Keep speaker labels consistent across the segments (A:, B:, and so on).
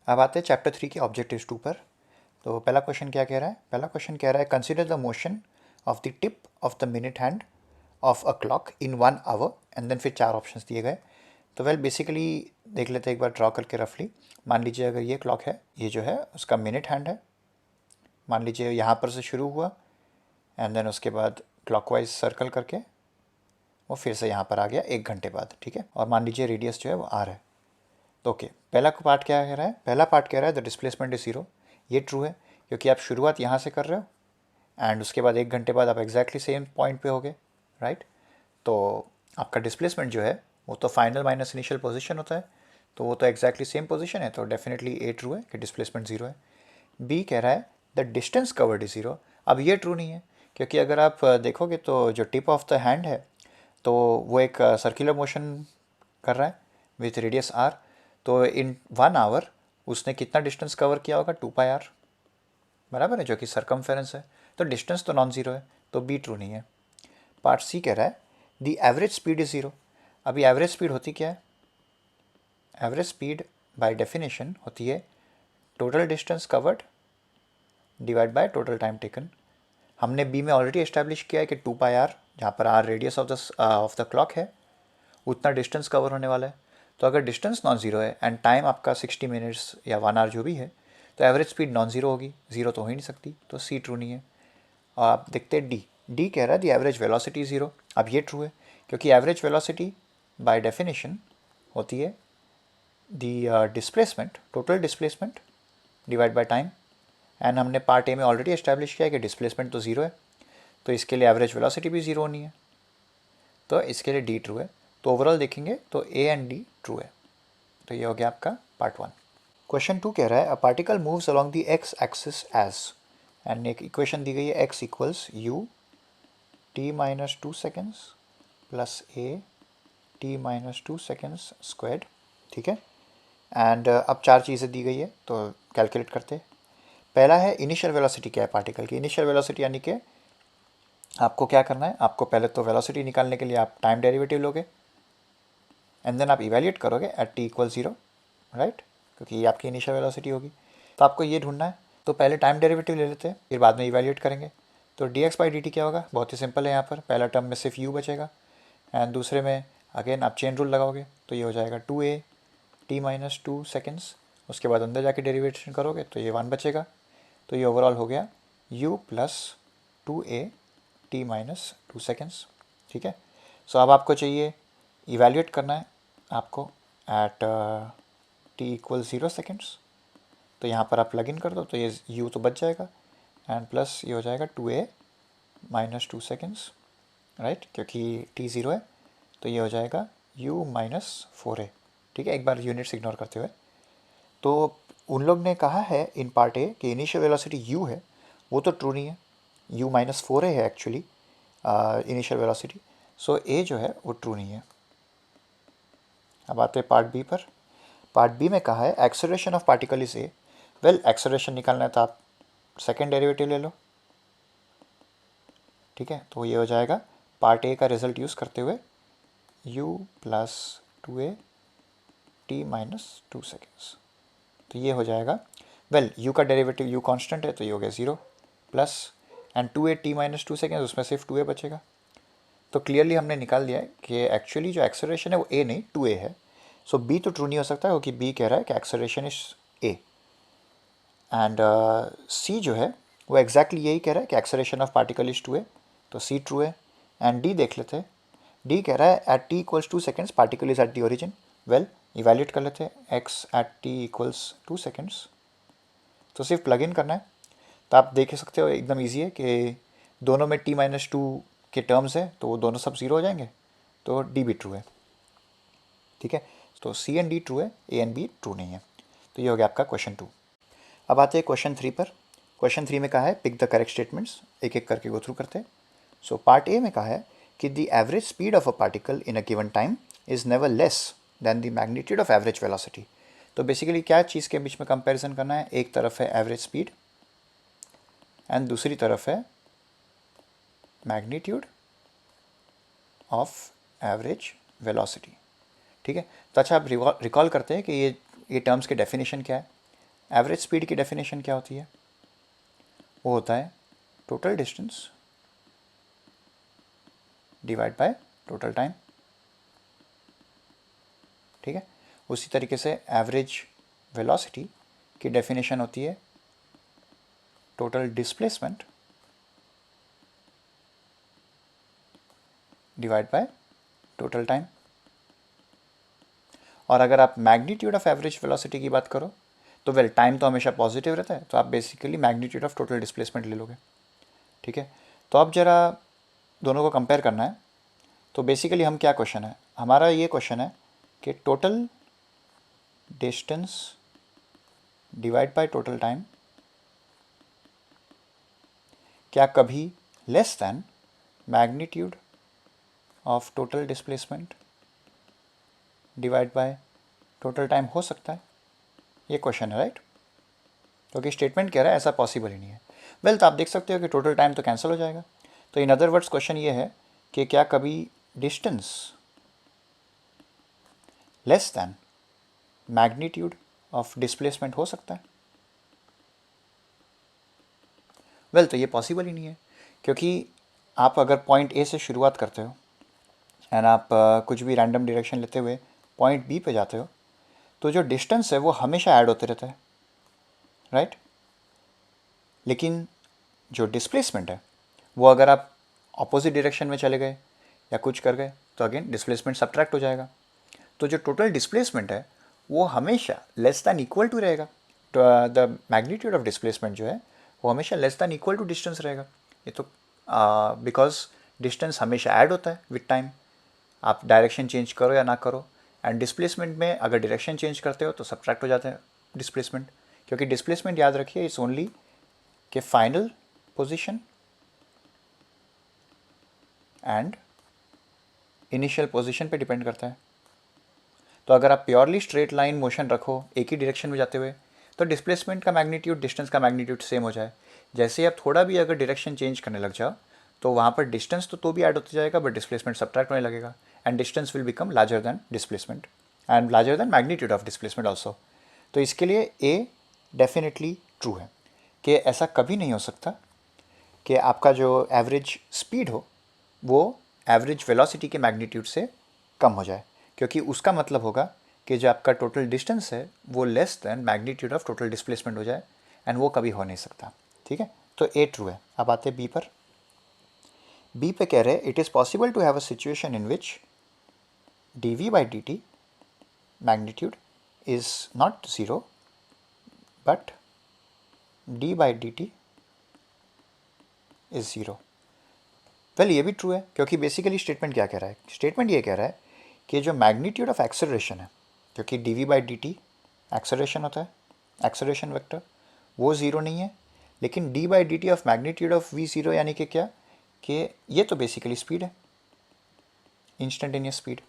A: अब आते हैं चैप्टर 3 के ऑब्जेक्टिव्स 2 पर। तो पहला क्वेश्चन क्या कह रहा है? पहला क्वेश्चन कह रहा है consider the motion of the tip of the minute hand of a clock in 1 hour, and then फिर 4 ऑप्शंस दिए गए। तो वेल बेसिकली देख लेते हैं एक बार ड्रॉ करके रफली। मान लीजिए अगर ये क्लॉक है, ये जो है उसका मिनट हैंड है। मान लीजिए यहाँ पर से शुरू हुआ एंड देन उसके बाद क्लॉकवाइज सर्कल करके वो फिर से यहाँ पर आ गया 1 घंटे बाद, ठीक है। और मान लीजिए रेडियस जो है वो आर है। तो ओके, पहला पार्ट क्या कह रहा है? पहला पार्ट कह रहा है द डिस्प्लेसमेंट इज 0। ये ट्रू है क्योंकि आप शुरुआत यहाँ से कर रहे हो एंड उसके बाद 1 घंटे बाद आप एग्जैक्टली सेम पॉइंट पे होगे, राइट। तो आपका डिस्प्लेसमेंट जो है वो तो फाइनल माइनस इनिशियल पोजीशन होता है, तो वो तो एग्जैक्टली सेम पोजीशन है, तो डेफिनेटली ए ट्रू है कि डिस्प्लेसमेंट 0 है। बी कह रहा है द डिस्टेंस कवर्ड इज 0। अब ये ट्रू नहीं है क्योंकि अगर आप देखोगे तो जो टिप ऑफ द हैंड है तो वो एक सर्कुलर मोशन कर रहा है विथ रेडियस आर। तो इन 1 आवर उसने कितना डिस्टेंस कवर किया होगा? 2πr, बराबर है, जो कि सरकमफेरेंस है। तो डिस्टेंस तो नॉन ज़ीरो है, तो बी ट्रू नहीं है। पार्ट सी कह रहा है दी एवरेज स्पीड इज़ 0। अभी एवरेज स्पीड होती क्या है? एवरेज स्पीड बाय डेफिनेशन होती है total distance covered divide by total time taken. हमने बी में ऑलरेडी एस्टैब्लिश किया है कि 2πr, जहाँ पर r radius of the clock है, उतना डिस्टेंस कवर होने वाला है। तो अगर डिस्टेंस नॉन ज़ीरो है एंड टाइम आपका 60 मिनट्स या 1 आवर जो भी है, तो एवरेज स्पीड नॉन ज़ीरो होगी, ज़ीरो तो हो ही नहीं सकती, तो सी ट्रू नहीं है। और आप देखते हैं डी। डी कह रहा है दी एवरेज वेलोसिटी 0। अब ये ट्रू है क्योंकि एवरेज वेलोसिटी बाय डेफिनेशन होती है the displacement, total displacement divide by time. And हमने पार्ट ए में ऑलरेडी एस्टैब्लिश किया है कि डिस्प्लेसमेंट तो 0 है, तो इसके लिए एवरेज वेलोसिटी भी 0 होनी है, तो इसके लिए डी ट्रू है। तो ओवरऑल देखेंगे तो ए एंड डी ट्रू है। तो ये हो गया आपका पार्ट 1। क्वेश्चन 2 कह रहा है a particle moves along the x axis as, and एक इक्वेशन दी गई है x equals u t minus 2 seconds plus a t minus 2 seconds squared, ठीक है। एंड अब 4 चीज़ें दी गई है तो कैलकुलेट करते हैं। पहला है इनिशियल वेलोसिटी क्या है पार्टिकल की। इनिशियल वेलोसिटी यानी कि आपको क्या करना है, आपको पहले तो वेलोसिटी निकालने के लिए आप टाइम डेरिवेटिव लोगे एंड देन आप इवेल्यूएट करोगे एट टी इक्वल 0, राइट, क्योंकि ये आपकी इनिशियल वेलोसिटी होगी। तो आपको ये ढूंढना है, तो पहले टाइम डेरिवेटिव ले लेते हैं, फिर बाद में इवेल्यूएट करेंगे। तो D x by d T क्या होगा? बहुत ही सिंपल है, यहाँ पर पहला टर्म में सिर्फ यू बचेगा एंड दूसरे में अगेन आप चेन रूल लगाओगे, तो ये हो जाएगा 2a टी माइनस 2 सेकेंड्स। उसके बाद अंदर जाके डेरिवेशन करोगे तो ये 1 बचेगा। तो ये ओवरऑल हो गया u plus 2a T minus 2 seconds, ठीक है। सो अब आपको चाहिए इवेल्यूएट करना है आपको एट टी इक्वल 0 सेकेंड्स। तो यहाँ पर आप प्लग इन कर दो तो ये u तो बच जाएगा एंड प्लस ये हो जाएगा 2a माइनस 2 सेकेंड्स, राइट, क्योंकि t 0 है, तो ये हो जाएगा u माइनस 4a, ठीक है। एक बार यूनिट्स इग्नोर करते हुए, तो उन लोग ने कहा है इन पार्ट ए कि इनिशियल वेलोसिटी u है, वो तो ट्रू नहीं है। u माइनस 4a है actually initial velocity, so a जो है वो ट्रू नहीं है। अब आते हैं पार्ट बी पर। पार्ट बी में कहा है acceleration of particle is a. Well, acceleration निकालना है तो आप सेकेंड डेरिवेटिव ले लो, ठीक है। तो ये हो जाएगा पार्ट ए का रिजल्ट यूज़ करते हुए u plus 2a T minus 2 seconds, तो ये हो जाएगा। वेल, u का डेरिवेटिव u कांस्टेंट है तो ये हो गया 0 plus and 2a T minus 2 seconds, उसमें सिर्फ 2a बचेगा। तो क्लियरली हमने निकाल दिया है कि एक्चुअली जो एक्सेलरेशन है वो a नहीं 2a है। सो b तो ट्रू नहीं हो सकता क्योंकि b कह रहा है कि acceleration is a, and c जो है वो एग्जैक्टली यही कह रहा है कि acceleration of particle is 2a, तो c ट्रू है। एंड d देख लेते हैं, d कह रहा है at t equals 2 seconds particle is at the origin. Well, evaluate कर लेते हैं x at t equals 2 seconds, तो सिर्फ प्लग इन करना है। तो आप देख सकते हो एकदम ईजी है कि दोनों में t माइनस 2 के टर्म्स है तो वो दोनों सब 0 हो जाएंगे, तो d भी ट्रू है, ठीक है। तो c एंड d ट्रू है, a एंड b ट्रू नहीं है। तो ये हो गया आपका क्वेश्चन 2। अब आते हैं क्वेश्चन 3 पर। क्वेश्चन 3 में कहा है पिक द करेक्ट स्टेटमेंट्स, एक एक करके गो थ्रू करते हैं। सो पार्ट ए में कहा है कि the average speed of a particle in a given time is never less than the magnitude of average velocity. तो बेसिकली क्या चीज़ के बीच में कंपैरिजन करना है? एक तरफ है एवरेज स्पीड एंड दूसरी तरफ है मैग्नीट्यूड ऑफ एवरेज वेलोसिटी, ठीक है। तो अच्छा, आप रिकॉल करते हैं कि ये टर्म्स के डेफिनेशन क्या है। एवरेज स्पीड की डेफिनेशन क्या होती है? वो होता है total distance divide by total time. ठीक है, उसी तरीके से एवरेज वेलोसिटी की डेफिनेशन होती है total displacement divide by total time. और अगर आप मैग्नीट्यूड ऑफ एवरेज वेलोसिटी की बात करो तो वेल टाइम तो हमेशा पॉजिटिव रहता है, तो आप basically magnitude of total displacement ले लोगे। ठीक है, तो अब जरा दोनों को कंपेयर करना है। तो बेसिकली हम क्या क्वेश्चन है हमारा, ये क्वेश्चन है कि total distance divide by total time क्या कभी less than magnitude of total displacement divide by total time हो सकता है? ये क्वेश्चन है, राइट? क्योंकि स्टेटमेंट कह रहा है ऐसा पॉसिबल ही नहीं है। वेल तो आप देख सकते हो कि टोटल टाइम तो कैंसिल हो जाएगा। तो इन अदर वर्ड्स क्वेश्चन ये है कि क्या कभी distance less than magnitude of displacement हो सकता है? वेल तो ये पॉसिबल ही नहीं है, क्योंकि आप अगर पॉइंट ए से शुरुआत करते हो एंड आप कुछ भी रैंडम डायरेक्शन लेते हुए पॉइंट बी पे जाते हो, तो जो डिस्टेंस है वो हमेशा ऐड होते रहता है, राइट? लेकिन जो डिस्प्लेसमेंट है वो अगर आप अपोजिट डायरेक्शन में चले गए या कुछ कर गए तो अगेन डिस्प्लेसमेंट सब्ट्रैक्ट हो जाएगा। तो जो टोटल डिस्प्लेसमेंट है वो हमेशा लेस दैन इक्वल टू रहेगा। तो द मैग्नीट्यूड ऑफ डिस्प्लेसमेंट जो है वो हमेशा less than equal to distance रहेगा। ये तो बिकॉज डिस्टेंस हमेशा ऐड होता है विथ टाइम, आप डायरेक्शन चेंज करो या ना करो। एंड डिस्प्लेसमेंट में अगर डायरेक्शन चेंज करते हो तो सब्ट्रैक्ट हो जाता है डिस्प्लेसमेंट, क्योंकि डिस्प्लेसमेंट याद रखिए इट्स ओनली के final position and initial position पे डिपेंड करता है। तो अगर आप प्योरली स्ट्रेट लाइन मोशन रखो एक ही डायरेक्शन में जाते हुए तो डिस्प्लेसमेंट का मैग्नीट्यूड डिस्टेंस का मैग्नीट्यूड सेम हो जाए। जैसे ही आप थोड़ा भी अगर डायरेक्शन चेंज करने लग जाओ तो वहाँ पर डिस्टेंस तो भी ऐड होता जाएगा बट डिस्प्लेसमेंट सब्ट्रैक्ट होने लगेगा and distance will become larger than displacement and larger than magnitude of displacement also. तो इसके लिए ए डेफिनेटली ट्रू है कि ऐसा कभी नहीं हो सकता कि आपका जो एवरेज स्पीड हो वो एवरेज वेलोसिटी के मैग्नीट्यूड से कम हो जाए, क्योंकि उसका मतलब होगा कि जो आपका टोटल डिस्टेंस है वो less than magnitude of total displacement हो जाए एंड वो कभी हो नहीं सकता। ठीक है, तो ए ट्रू है। अब आते हैं बी पर। बी पे कह रहे हैं it is possible to have a situation in which d v by d t magnitude is not zero but d by d t is zero. Well ये भी ट्रू है, क्योंकि बेसिकली स्टेटमेंट क्या कह रहा है? स्टेटमेंट ये कह रहा है कि जो मैग्नीट्यूड ऑफ एक्सेलरेशन है, क्योंकि d v by d t acceleration होता है, एक्सेलरेशन वेक्टर, वो ज़ीरो नहीं है। लेकिन d by d t of magnitude of v zero यानी कि क्या, कि ये तो बेसिकली स्पीड है, इंस्टेंटेनियस स्पीड।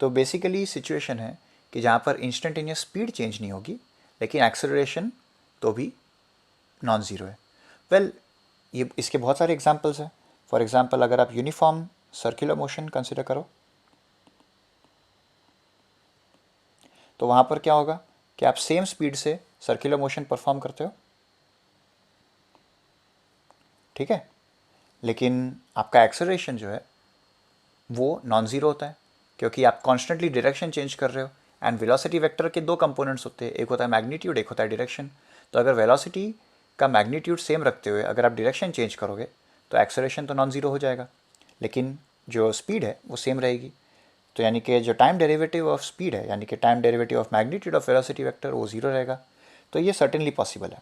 A: तो बेसिकली सिचुएशन है कि जहाँ पर इंस्टेंटेनियस स्पीड चेंज नहीं होगी लेकिन एक्सेलरेशन तो भी नॉन ज़ीरो है। वेल ये इसके बहुत सारे एग्जांपल्स हैं। फॉर एग्जांपल अगर आप यूनिफॉर्म सर्कुलर मोशन कंसिडर करो तो वहाँ पर क्या होगा कि आप सेम स्पीड से सर्कुलर मोशन परफॉर्म करते हो, ठीक है, लेकिन आपका एक्सेलरेशन जो है वो नॉन ज़ीरो होता है, क्योंकि आप कॉन्स्टेंटली डायरेक्शन चेंज कर रहे हो। एंड वेलोसिटी वेक्टर के दो कंपोनेंट्स होते हैं, एक होता है मैग्नीट्यूड, एक होता है डायरेक्शन। तो अगर वेलोसिटी का मैग्नीट्यूड सेम रखते हुए अगर आप डायरेक्शन चेंज करोगे तो एक्सेलरेशन तो नॉन ज़ीरो हो जाएगा, लेकिन जो स्पीड है वो सेम रहेगी। तो यानी कि जो टाइम डेरिवेटिव ऑफ स्पीड है यानी कि time derivative of magnitude of velocity vector वो ज़ीरो रहेगा। तो ये सर्टेनली पॉसिबल है,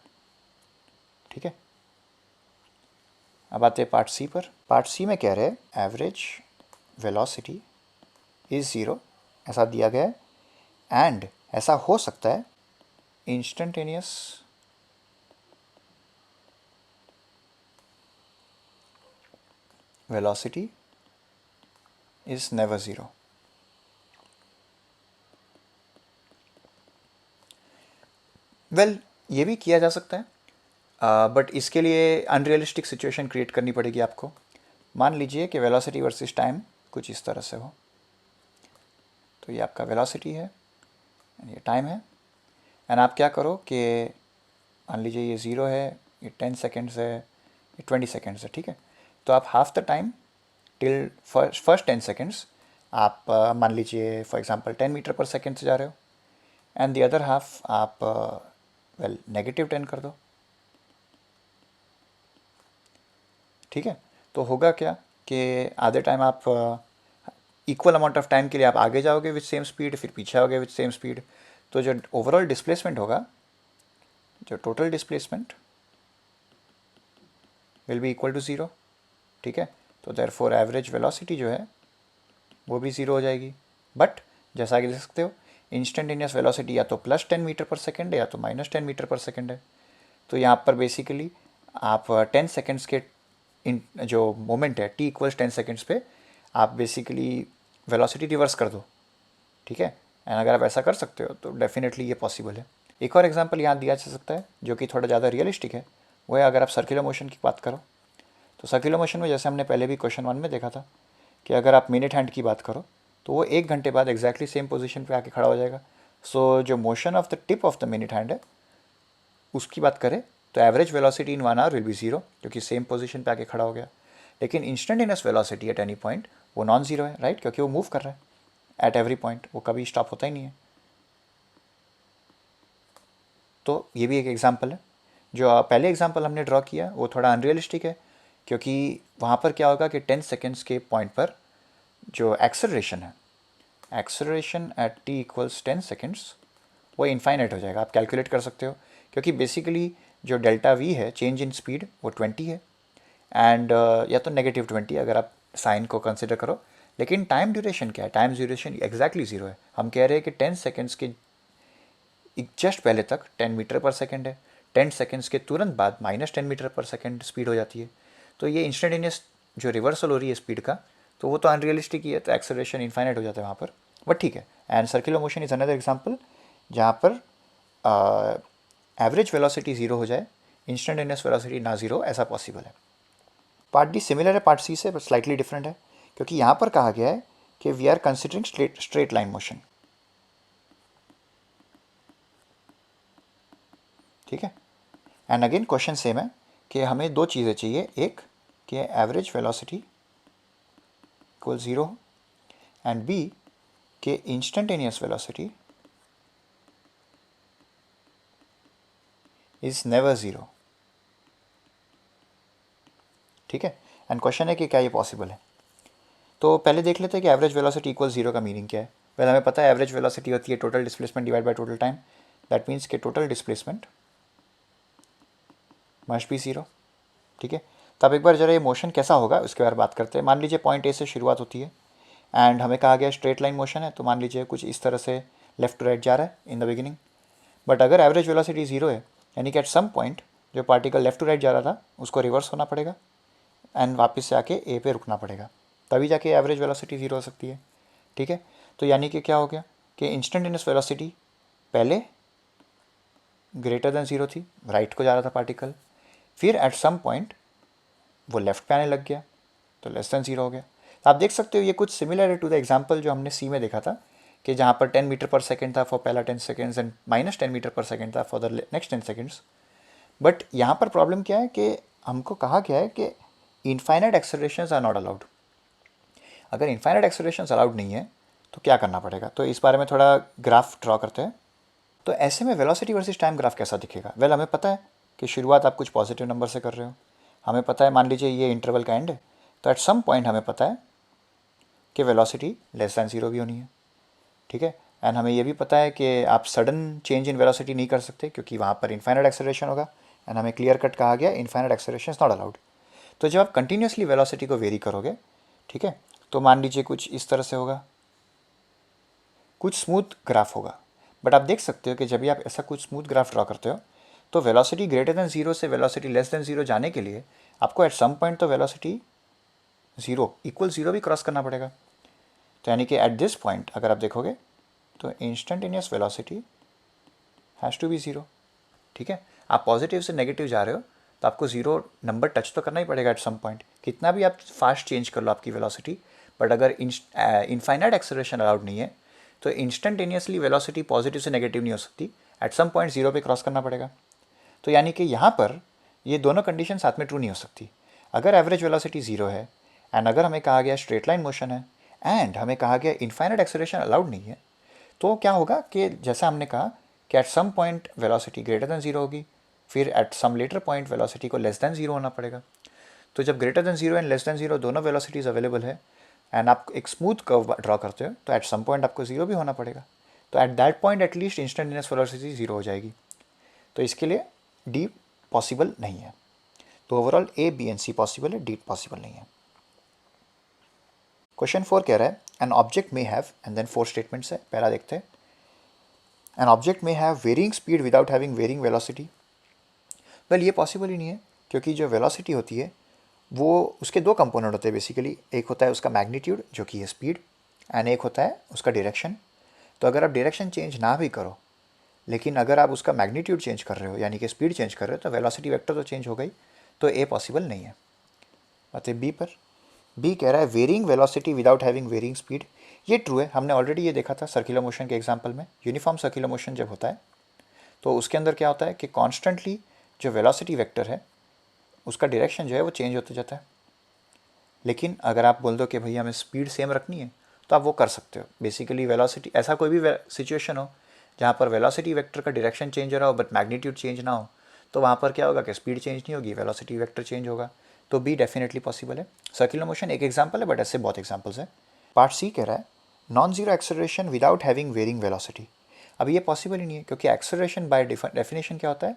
A: ठीक है। अब आते हैं पार्ट सी पर। पार्ट सी में कह रहे हैं एवरेज वेलोसिटी इज़ ज़ीरो, ऐसा दिया गया है एंड ऐसा हो सकता है instantaneous velocity is never zero. Well ये भी किया जा सकता है, बट इसके लिए अनरियलिस्टिक सिचुएशन क्रिएट करनी पड़ेगी आपको। मान लीजिए कि वेलोसिटी वर्सेस टाइम कुछ इस तरह से हो। तो ये आपका वेलोसिटी है, ये टाइम है, एंड आप क्या करो कि मान लीजिए ये 0 है, ये 10 सेकेंड्स है, ये 20 सेकेंड्स है, ठीक है। तो आप half the time till first 10 seconds आप मान लीजिए for example 10 metre per second से जा रहे हो, एंड द अदर हाफ आप वेल -10 कर दो, ठीक है। तो होगा क्या कि आधे टाइम आप इक्वल अमाउंट ऑफ टाइम के लिए आप आगे जाओगे विथ सेम स्पीड, फिर पीछे आओगे विथ सेम स्पीड। तो जो ओवरऑल डिस्प्लेसमेंट होगा, जो total displacement will be equal to 0, ठीक है। तो देयरफॉर एवरेज वेलोसिटी जो है वो भी 0 हो जाएगी। बट जैसा कि देख सकते हो, इंस्टेंटेनियस वेलोसिटी या तो +10 मीटर पर सेकेंड है या तो -10 मीटर पर सेकेंड है। तो यहाँ पर बेसिकली आप 10 सेकेंड्स के इन जो मोमेंट है t = 10 सेकेंड्स पे आप बेसिकली वेलोसिटी रिवर्स कर दो, ठीक है। एंड अगर आप ऐसा कर सकते हो तो डेफिनेटली ये पॉसिबल है। एक और एग्जांपल यहाँ दिया जा सकता है जो कि थोड़ा ज़्यादा रियलिस्टिक है, वो है अगर आप सर्कुलर मोशन की बात करो। तो सर्कुलर मोशन में जैसे हमने पहले भी क्वेश्चन 1 में देखा था कि अगर आप मिनट हैंड की बात करो तो वो 1 घंटे बाद एग्जैक्टली सेम पोजीशन पे आके खड़ा हो जाएगा। सो जो motion of the tip of the minute hand है उसकी बात करें तो average velocity in 1 hour will be 0, क्योंकि सेम पोजीशन पे आके खड़ा हो गया। लेकिन instantaneous velocity at any point वो नॉन जीरो है, राइट, क्योंकि वो मूव कर रहा है एट एवरी पॉइंट, वो कभी स्टॉप होता ही नहीं है। तो ये भी एक एग्जांपल है। जो पहले एग्जांपल हमने ड्रॉ किया वो थोड़ा अनरियलिस्टिक है, क्योंकि वहाँ पर क्या होगा कि 10 सेकेंड्स के पॉइंट पर जो एक्सेलरेशन है, एक्सेलरेशन एट t = 10 सेकेंड्स, वो इनफाइनाइट हो जाएगा। आप कैलकुलेट कर सकते हो, क्योंकि बेसिकली जो डेल्टा v है, चेंज इन स्पीड, वो 20 है, एंड या तो -20 अगर आप साइन को कंसिडर करो। लेकिन टाइम ड्यूरेशन क्या है? टाइम ड्यूरेशन एग्जैक्टली 0 है। हम कह रहे हैं कि 10 सेकेंड्स के जस्ट पहले तक 10 मीटर पर सेकेंड है, 10 सेकेंड्स के तुरंत बाद -10 मीटर पर सेकेंड स्पीड हो जाती है। तो ये इंस्टेंटेनियस जो रिवर्सल हो रही है स्पीड का, तो वो तो अनरियलिस्टिक ही है, तो एक्सेलरेशन इनफाइनाइट हो जाता है वहाँ पर, बट ठीक है। And circular motion is another example जहाँ पर एवरेज वेलोसिटी 0 हो जाए, इंस्टेंटेनियस वेलोसिटी ना 0, ऐसा पॉसिबल है। पार्ट डी सिमिलर है पार्ट सी से, बट स्लाइटली डिफरेंट है, क्योंकि यहाँ पर कहा गया है कि we are considering straight line motion, ठीक है। एंड अगेन क्वेश्चन सेम है कि हमें दो चीज़ें चाहिए, एक कि average velocity equal 0 and B के इंस्टेंटेनियस वेलोसिटी इज नेवर 0, ठीक है। एंड क्वेश्चन है कि क्या ये पॉसिबल है। तो पहले देख लेते हैं कि एवरेज वेलोसिटी इक्वल 0 का मीनिंग क्या है। पहले हमें पता है एवरेज वेलोसिटी होती है total displacement divide by total time. That means कि टोटल डिस्प्लेसमेंट मस्ट बी 0, ठीक है। तो अब एक बार जरा ये मोशन कैसा होगा उसके बारे में बात करते हैं। मान लीजिए पॉइंट ए से शुरुआत होती है एंड हमें कहा गया स्ट्रेट लाइन मोशन है, तो मान लीजिए कुछ इस तरह से लेफ्ट टू राइट जा रहा है इन द बिगिनिंग। बट अगर एवरेज वेलोसिटी 0 है, यानी कि एट सम पॉइंट जो पार्टिकल लेफ्ट टू राइट जा रहा था उसको रिवर्स होना पड़ेगा एंड वापस से आके ए पे रुकना पड़ेगा, तभी जाके एवरेज वेलोसिटी 0 हो सकती है, ठीक है। तो यानी कि क्या हो गया कि इंस्टेंटेनियस वेलोसिटी पहले ग्रेटर देन 0 थी, राइट को जा रहा था पार्टिकल, फिर एट सम पॉइंट वो लेफ्ट पे आने लग गया तो लेस देन 0 हो गया। तो आप देख सकते हो ये कुछ सिमिलर है टू द एग्जांपल जो हमने सी में देखा था कि जहाँ पर 10 मीटर पर सेकेंड था फॉर पहला 10 seconds and -10 metre per second था for the next 10 seconds. But यहाँ पर प्रॉब्लम क्या है कि हमको कहा गया है कि इनफाइनाइट एक्सेलरेशंस आर नॉट अलाउड। अगर इनफाइनाइट एक्सेलरेशंस अलाउड नहीं है तो क्या करना पड़ेगा, तो इस बारे में थोड़ा ग्राफ ड्रॉ करते हैं। तो ऐसे में वेलोसिटी वर्सेस टाइम ग्राफ कैसा दिखेगा? वेल हमें पता है कि शुरुआत आप कुछ पॉजिटिव नंबर से कर रहे हो, हमें पता है मान लीजिए ये इंटरवल का एंड है, तो एट सम पॉइंट हमें पता है कि वेलोसिटी लेस दैन 0 भी होनी है, ठीक है। एंड हमें ये भी पता है कि आप सडन चेंज इन वेलोसिटी नहीं कर सकते क्योंकि वहाँ पर इनफाइनाइट एक्सेलरेशन होगा, एंड हमें क्लियर कट कहा गया infinite acceleration is not allowed. तो जब आप कंटिन्यूसली वेलोसिटी को वेरी करोगे, ठीक है, तो मान लीजिए कुछ इस तरह से होगा, कुछ स्मूथ ग्राफ होगा। बट आप देख सकते हो कि जब भी आप ऐसा कुछ स्मूथ ग्राफ ड्रॉ करते हो तो वेलोसिटी ग्रेटर देन 0 से वेलोसिटी लेस देन 0 जाने के लिए आपको एट सम पॉइंट तो वेलोसिटी 0 इक्वल 0 भी क्रॉस करना पड़ेगा। तो यानी कि एट दिस पॉइंट अगर आप देखोगे तो instantaneous velocity has to be 0, ठीक है। आप पॉजिटिव से नेगेटिव जा रहे हो तो आपको 0 नंबर टच तो करना ही पड़ेगा एट सम पॉइंट, कितना भी आप फास्ट चेंज कर लो आपकी वेलोसिटी। बट अगर इनफाइनाइट एक्सेलरेशन अलाउड नहीं है तो इंस्टेंटेनियसली वेलोसिटी पॉजिटिव से नेगेटिव नहीं हो सकती, एट सम पॉइंट 0 पे क्रॉस करना पड़ेगा। तो यानी कि यहाँ पर ये दोनों कंडीशन साथ में ट्रू नहीं हो सकती। अगर एवरेज वेलोसिटी 0 है एंड अगर हमें कहा गया स्ट्रेट लाइन मोशन है एंड हमें कहा गया इनफाइनाइट एक्सेलरेशन अलाउड नहीं है, तो क्या होगा कि जैसा हमने कहा कि at some point velocity greater than 0 होगी, फिर at some later point velocity को लेस देन 0 होना पड़ेगा। तो जब greater than 0 and less than 0 दोनों वेलोसिटीज अवेलेबल है एंड आप एक स्मूथ कर्व ड्रॉ करते हो, तो एट सम पॉइंट आपको 0 भी होना पड़ेगा। तो at that point at least instantaneous velocity 0 हो जाएगी। तो इसके लिए डी पॉसिबल नहीं है। तो overall A, B and C possible है, डी पॉसिबल नहीं है। क्वेश्चन 4 कह रहा है an object may have, and then 4 statements है। पहला देखते हैं, an object may have varying speed without having varying velocity. Well ये पॉसिबल ही नहीं है, क्योंकि जो वेलोसिटी होती है वो उसके दो कंपोनेंट होते हैं बेसिकली। एक होता है उसका मैग्नीट्यूड जो कि है स्पीड, एंड एक होता है उसका डायरेक्शन। तो अगर आप डायरेक्शन चेंज ना भी करो, लेकिन अगर आप उसका मैग्नीट्यूड चेंज कर रहे हो यानी कि स्पीड चेंज कर रहे हो, तो वेलोसिटी वेक्टर तो चेंज हो गई। तो ए पॉसिबल नहीं है। बात बी पर। बी कह रहा है varying velocity without having varying speed. ये ट्रू है, हमने ऑलरेडी ये देखा था सर्कुलर मोशन के एग्जाम्पल में। यूनिफॉर्म सर्कुलर मोशन जब होता है तो उसके अंदर क्या होता है कि कॉन्स्टेंटली जो वेलोसिटी वेक्टर है उसका डायरेक्शन जो है वो चेंज होते जाता है। लेकिन अगर आप बोल दो कि भैया हमें स्पीड सेम रखनी है, तो आप वो कर सकते हो। बेसिकली वेलोसिटी, ऐसा कोई भी सिचुएशन हो जहाँ पर वेलोसिटी वेक्टर का डायरेक्शन चेंज हो रहा हो बट मैग्नीट्यूड चेंज ना हो, तो वहाँ पर क्या होगा कि स्पीड चेंज नहीं होगी, वेलोसिटी वेक्टर चेंज होगा। तो बी डेफिनेटली पॉसिबल है। सर्कुलर मोशन एक एग्जाम्पल है, बट ऐसे बहुत एग्जाम्पल्स हैं। पार्ट सी कह रहा है non zero acceleration without having varying velocity. अब ये पॉसिबल ही नहीं है, क्योंकि एक्सेलरेशन बाय डेफिनेशन क्या होता है,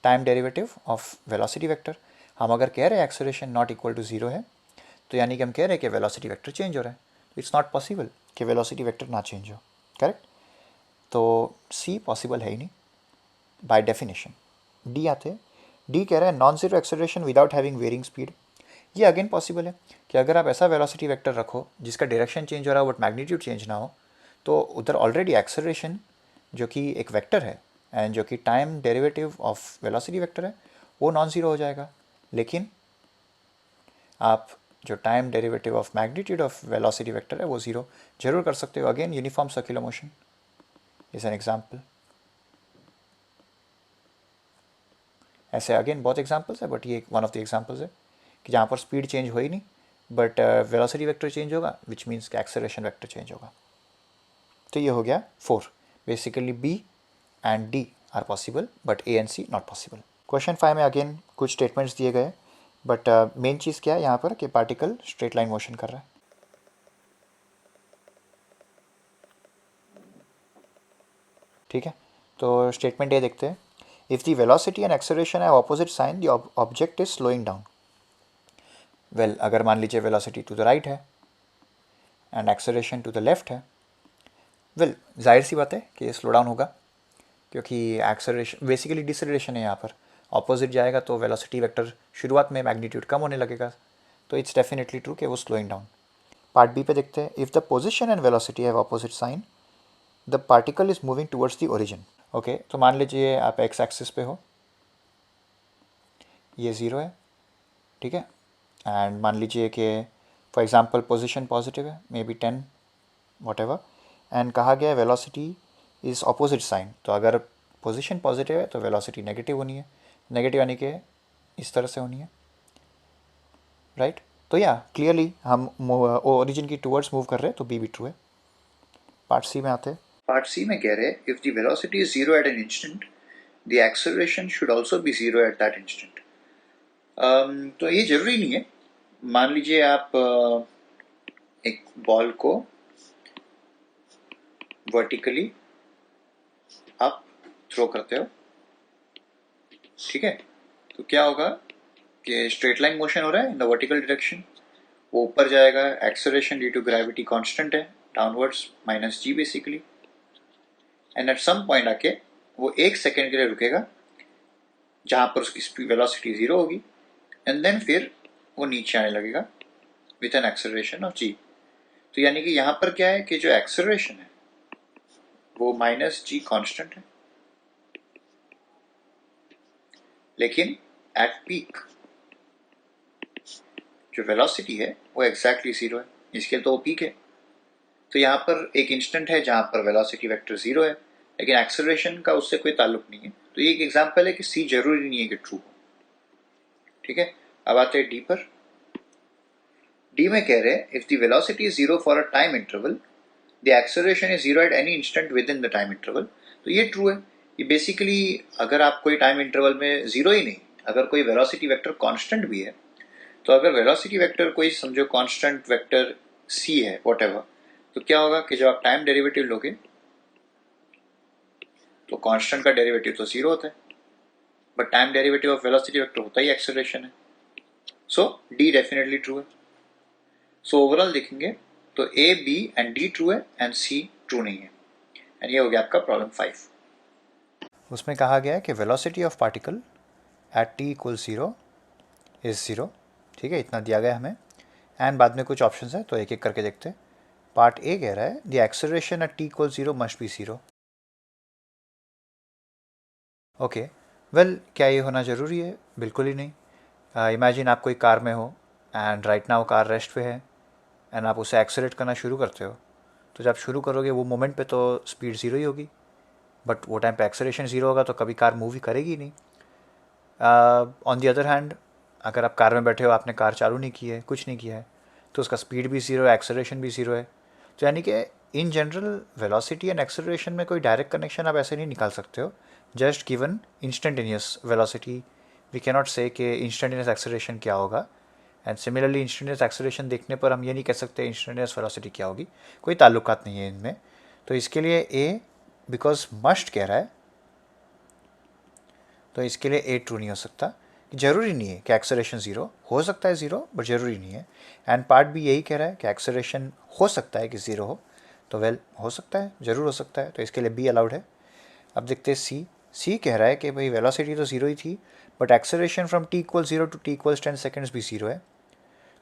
A: time derivative of velocity vector. हम अगर कह रहे हैं एक्सेलरेशन नॉट इक्वल टू 0 है, तो यानी कि हम कह रहे हैं कि वेलोसिटी वेक्टर चेंज हो रहा है। इट्स नॉट पॉसिबल कि वेलोसिटी वेक्टर ना चेंज हो। करेक्ट। तो सी पॉसिबल है ही नहीं बाय डेफिनेशन। डी आते हैं। डी कह रहा है non zero acceleration without having varying speed. ये अगेन पॉसिबल है कि अगर आप ऐसा वेलोसिटी वेक्टर रखो जिसका डायरेक्शन चेंज हो रहा हो बट मैग्नीट्यूड चेंज ना हो, तो उधर ऑलरेडी एक्सेलरेशन जो कि एक वेक्टर है एंड जो कि time derivative of velocity vector है, वो नॉन ज़ीरो हो जाएगा। लेकिन आप जो time derivative of magnitude of velocity vector है वो ज़ीरो जरूर कर सकते हो। Again uniform circular motion is an example. ऐसे अगेन बहुत एग्जाम्पल्स है, बट ये वन ऑफ द एग्जाम्पल्स है कि जहाँ पर स्पीड चेंज हो ही नहीं बट वेलोसिटी वेक्टर चेंज होगा, विच मीन्स कि एक्सेलरेशन वेक्टर चेंज होगा। तो ये हो गया 4। Basically B and D are possible but A and C not possible. Question 5 में अगेन कुछ स्टेटमेंट्स दिए गए, बट मेन चीज़ क्या है यहाँ पर कि पार्टिकल स्ट्रेट लाइन मोशन कर रहा है। ठीक है, तो स्टेटमेंट ये देखते हैं, if the velocity and acceleration है opposite sign the object is slowing down. Well अगर मान लीजिए वेलोसिटी टू द राइट है and acceleration to the left है, वेल जाहिर सी बात है कि ये स्लो डाउन होगा, क्योंकि एक्सेलरेशन बेसिकली डिसलेरेशन है। यहाँ पर ऑपोजिट जाएगा तो वेलोसिटी वेक्टर शुरुआत में मैग्नीट्यूड कम होने लगेगा, तो इट्स डेफिनेटली ट्रू कि वो स्लोइंग डाउन। पार्ट बी पे देखते हैं, if the position and velocity have opposite sign the particle is moving towards the origin. Okay, तो मान लीजिए आप एक्स एक्सिस पे हो, ये 0 है, ठीक है, एंड मान लीजिए कि फॉर एग्जांपल पोजीशन पॉजिटिव है, may be 10 what ever, and कहा गया है वेलोसिटी इज ऑपोजिट साइन। तो अगर पोजीशन पॉजिटिव है तो वेलोसिटी नेगेटिव होनी है, नेगेटिव यानी कि इस तरह से होनी है, राइट। तो या क्लियरली हम ओरिजिन की टूवर्ड्स मूव कर रहे हैं, तो बी भी ट्रू है। पार्ट सी में आते हैं। पार्ट सी में कह रहे हैं if the velocity is 0 at an instant the acceleration should also be 0 at that instant. तो ये जरूरी नहीं है। मान लीजिए आप एक बॉल को वर्टिकली आप थ्रो करते हो, ठीक है, तो क्या होगा कि स्ट्रेट लाइन मोशन हो रहा है इन द वर्टिकल डायरेक्शन, वो ऊपर जाएगा, acceleration due to gravity constant है downwards minus g basically, and at some point आके वो 1 सेकेंड के लिए रुकेगा जहां पर उसकी वेलोसिटी 0 होगी, एंड देन फिर वो नीचे आने लगेगा विथ एन एक्सेलरेशन ऑफ जी। तो यानी कि यहाँ पर क्या है कि जो एक्सेलरेशन है वो माइनस जी कांस्टेंट है, लेकिन एट पीक जो वेलोसिटी है वो एग्जैक्टली 0 है, इसके लिए तो वो पीक है। तो यहाँ पर एक इंस्टेंट है जहाँ पर वेलोसिटी वेक्टर 0 है, लेकिन एक्सेलरेशन का उससे कोई ताल्लुक नहीं है, तो ये एक एग्जाम्पल है कि सी जरूरी नहीं है कि ट्रू हो। ठीक है, अब आते हैं डी पर। डी में कह रहे हैं if the velocity is zero for a time interval the acceleration is zero at any instant with in the time interval. तो ये ट्रू है। ये बेसिकली अगर आप कोई टाइम इंटरवल में जीरो ही नहीं, अगर कोई वेलोसिटी वेक्टर कांस्टेंट भी है, तो अगर वेलोसिटी वेक्टर कोई समझो कांस्टेंट वेक्टर सी है व्हाटएवर, तो क्या होगा कि जब आप टाइम डेरिवेटिव लोगे तो कांस्टेंट का डेरिवेटिव तो जीरो होता है, but time derivative of velocity vector होता ही एक्सेलरेशन है। सो डी डेफिनेटली ट्रू है। सो ओवरऑल देखेंगे तो A B and D true है एंड सी ट्रू नहीं है। एंड ये हो गया आपका प्रॉब्लम 5। उसमें कहा गया है कि velocity of particle at T equal zero is zero. ठीक है, इतना दिया गया हमें। एंड बाद में कुछ ऑप्शंस है तो एक एक करके देखते हैं। पार्ट ए कह रहा है the acceleration at T equal zero must be zero. Okay, well क्या ये होना ज़रूरी है? बिल्कुल ही नहीं। इमेजिन आप कोई कार में हो and right now car rest पे है एंड आप उसे एक्सेलरेट करना शुरू करते हो, तो जब शुरू करोगे वो मोमेंट पे तो स्पीड ज़ीरो ही होगी, बट वो टाइम पे एक्सेलरेशन ज़ीरो होगा तो कभी कार मूव ही करेगी नहीं। ऑन दी अदर हैंड, अगर आप कार में बैठे हो, आपने कार चालू नहीं की है, कुछ नहीं किया है, तो उसका स्पीड भी ज़ीरो है, एक्सेलरेशन भी ज़ीरो है। तो यानी कि in general velocity and acceleration में कोई डायरेक्ट कनेक्शन आप ऐसे नहीं निकाल सकते हो just given instantaneous velocity. We cannot say कि इंस्टेंटेनियस एक्सेलरेशन क्या होगा, एंड सिमिलरली इंस्टेंटेनियस एक्सेलरेशन देखने पर हम ये नहीं कह सकते इंस्टेंटेनियस वेलोसिटी क्या होगी। कोई ताल्लुकात नहीं है इनमें। तो इसके लिए ए बिकॉज मस्ट कह रहा है, तो इसके लिए ए ट्रू नहीं हो सकता। ज़रूरी नहीं है कि एक्सेलरेशन ज़ीरो हो सकता है, ज़ीरो बट ज़रूरी नहीं है। एंड पार्ट भी यही कह रहा है कि एक्सेलरेशन हो सकता है कि ज़ीरो हो, तो वेल हो सकता है, ज़रूर हो सकता है, तो इसके लिए बी अलाउड है। अब देखते हैं सी। सी कह रहा है कि भाई वेलोसिटी तो ज़ीरो ही थी, but acceleration from t equal zero to t equals 10 seconds भी ज़ीरो है,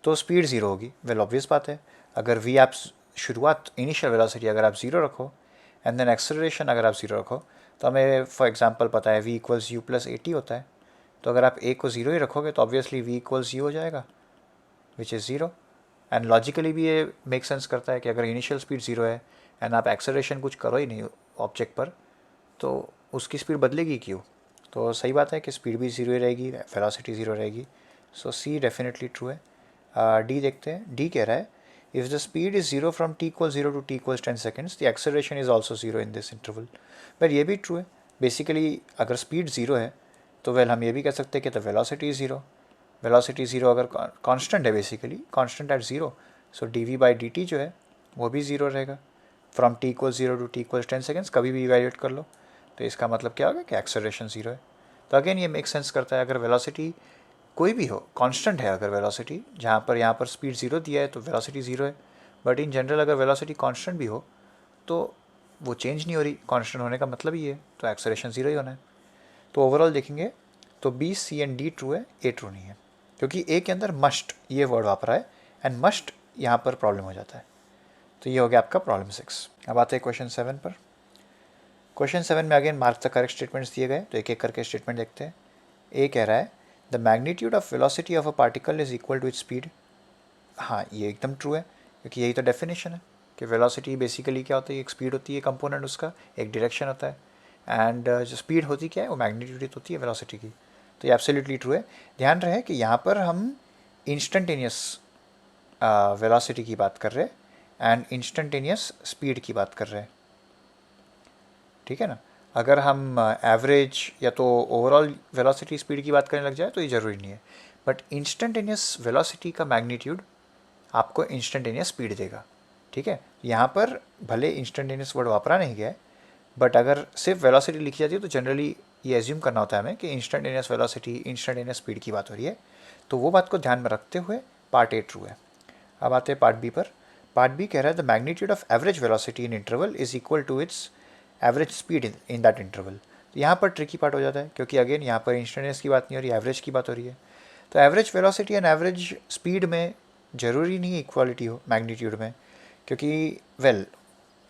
A: तो स्पीड ज़ीरो होगी। वेल ऑब्वियस बात है, अगर वी आप शुरुआत इनिशियल वेलोसिटी अगर आप ज़ीरो रखो एंड देन एक्सेलरेशन अगर आप ज़ीरो रखो, तो हमें फॉर एग्जांपल पता है वी इक्वल्स यू प्लस 80 होता है। तो अगर आप ए को ज़ीरो ही रखोगे तो ऑब्वियसली वी इक्वल्स यू हो जाएगा which is zero. And logically भी ये मेक सेंस करता है कि अगर इनिशियल स्पीड ज़ीरो है एंड आप एक्सेलरेशन कुछ करो ही नहीं ऑब्जेक्ट पर, तो उसकी स्पीड बदलेगी क्यों? तो सही बात है कि स्पीड भी ज़ीरो ही रहेगी, वेलोसिटी ज़ीरो रहेगी। सो सी डेफिनेटली ट्रू है। डी देखते हैं। डी कह रहा है if the speed is zero from t equal zero to t equals 10 seconds the acceleration is also zero in this interval. पर ये भी ट्रू है। बेसिकली अगर स्पीड ज़ीरो है तो वेल हम ये भी कह सकते हैं कि the velocity is zero. Velocity zero अगर कांस्टेंट है, basically constant at zero, so d v by d t जो है वो भी ज़ीरो रहेगा from t equal zero to t equals 10 seconds, कभी भी इवैल्यूएट कर लो। तो इसका मतलब क्या होगा कि एक्सेलरेशन ज़ीरो है। तो अगेन ये मेक सेंस करता है, अगर वेलोसिटी कोई भी हो, कांस्टेंट है अगर वेलोसिटी, जहाँ पर यहाँ पर स्पीड ज़ीरो दिया है तो वेलोसिटी ज़ीरो है, बट इन जनरल अगर वेलोसिटी कांस्टेंट भी हो तो वो चेंज नहीं हो रही, कांस्टेंट होने का मतलब ही है, तो एक्सेलरेशन ज़ीरो ही होना है। तो ओवरऑल देखेंगे तो B C and D true है, ए ट्रू नहीं है, क्योंकि ए के अंदर मस्ट ये वर्ड वापरा है एंड मस्ट यहाँ पर प्रॉब्लम हो जाता है। तो ये हो गया आपका प्रॉब्लम 6। अब आते हैं क्वेश्चन 7 पर। क्वेश्चन 7 में again mark the correct statements दिए गए, तो एक एक करके स्टेटमेंट देखते हैं। ए कह रहा है the magnitude of velocity of a particle is equal to its speed. हाँ, ये एकदम ट्रू है, क्योंकि यही तो डेफिनेशन है कि वेलोसिटी बेसिकली क्या होती है, एक स्पीड होती है, कंपोनेंट उसका एक डायरेक्शन होता है, एंड जो स्पीड होती क्या है वो मैग्नीट्यूड होती है वेलोसिटी की। तो ये एब्सोल्युटली ट्रू है। ध्यान रहे कि यहाँ पर हम इंस्टेंटेनियस वेलोसिटी की बात कर रहे हैं एंड इंस्टेंटेनियस स्पीड की बात कर रहे हैं, ठीक है ना। अगर हम एवरेज या तो ओवरऑल वेलोसिटी स्पीड की बात करने लग जाए तो ये ज़रूरी नहीं है, बट इंस्टेंटेनियस वेलोसिटी का मैग्नीट्यूड आपको इंस्टेंटेनियस स्पीड देगा, ठीक है। यहाँ पर भले इंस्टेंटेनियस वर्ड वापरा नहीं गया है, बट अगर सिर्फ वेलोसिटी लिखी जाती है तो जनरली ये एज्यूम करना होता है हमें कि इंस्टेंटेनियस वेलोसिटी इंस्टेंटेनियस स्पीड की बात हो रही है। तो वो बात को ध्यान में रखते हुए पार्ट ए ट्रू है। अब आते हैं पार्ट बी पर। पार्ट बी कह रहा है the magnitude of average velocity in interval is equal to its average speed in that interval. तो यहाँ पर ट्रिकी पार्ट हो जाता है, क्योंकि अगेन यहाँ पर इंस्टेंटेनियस की बात नहीं हो रही, एवरेज की बात हो रही है। तो average velocity and average speed में ज़रूरी नहीं इक्वालिटी हो मैग्नीट्यूड में, क्योंकि well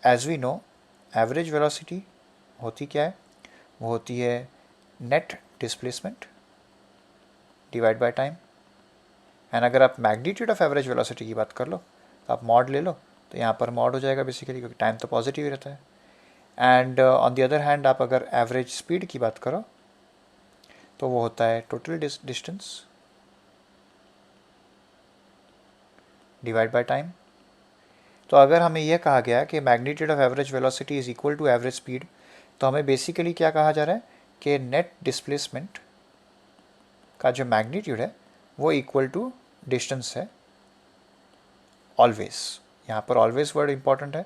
A: as we know average velocity होती क्या है, वो होती है net displacement divide by time. And अगर आप मैग्नीट्यूड ऑफ एवरेज वेलोसिटी की बात कर लो तो आप मॉड ले लो, तो यहाँ पर मॉड हो जाएगा बेसिकली, क्योंकि टाइम तो पॉजिटिव ही रहता है। And on the other hand आप अगर एवरेज स्पीड की बात करो तो वो होता है total distance divide by time. तो अगर हमें यह कहा गया कि magnitude of average velocity is equal to average speed, तो हमें बेसिकली क्या कहा जा रहा है कि नेट डिस्प्लेसमेंट का जो मैग्नीट्यूड है वो इक्वल टू डिस्टेंस है ऑलवेज। यहाँ पर ऑलवेज वर्ड इंपॉर्टेंट है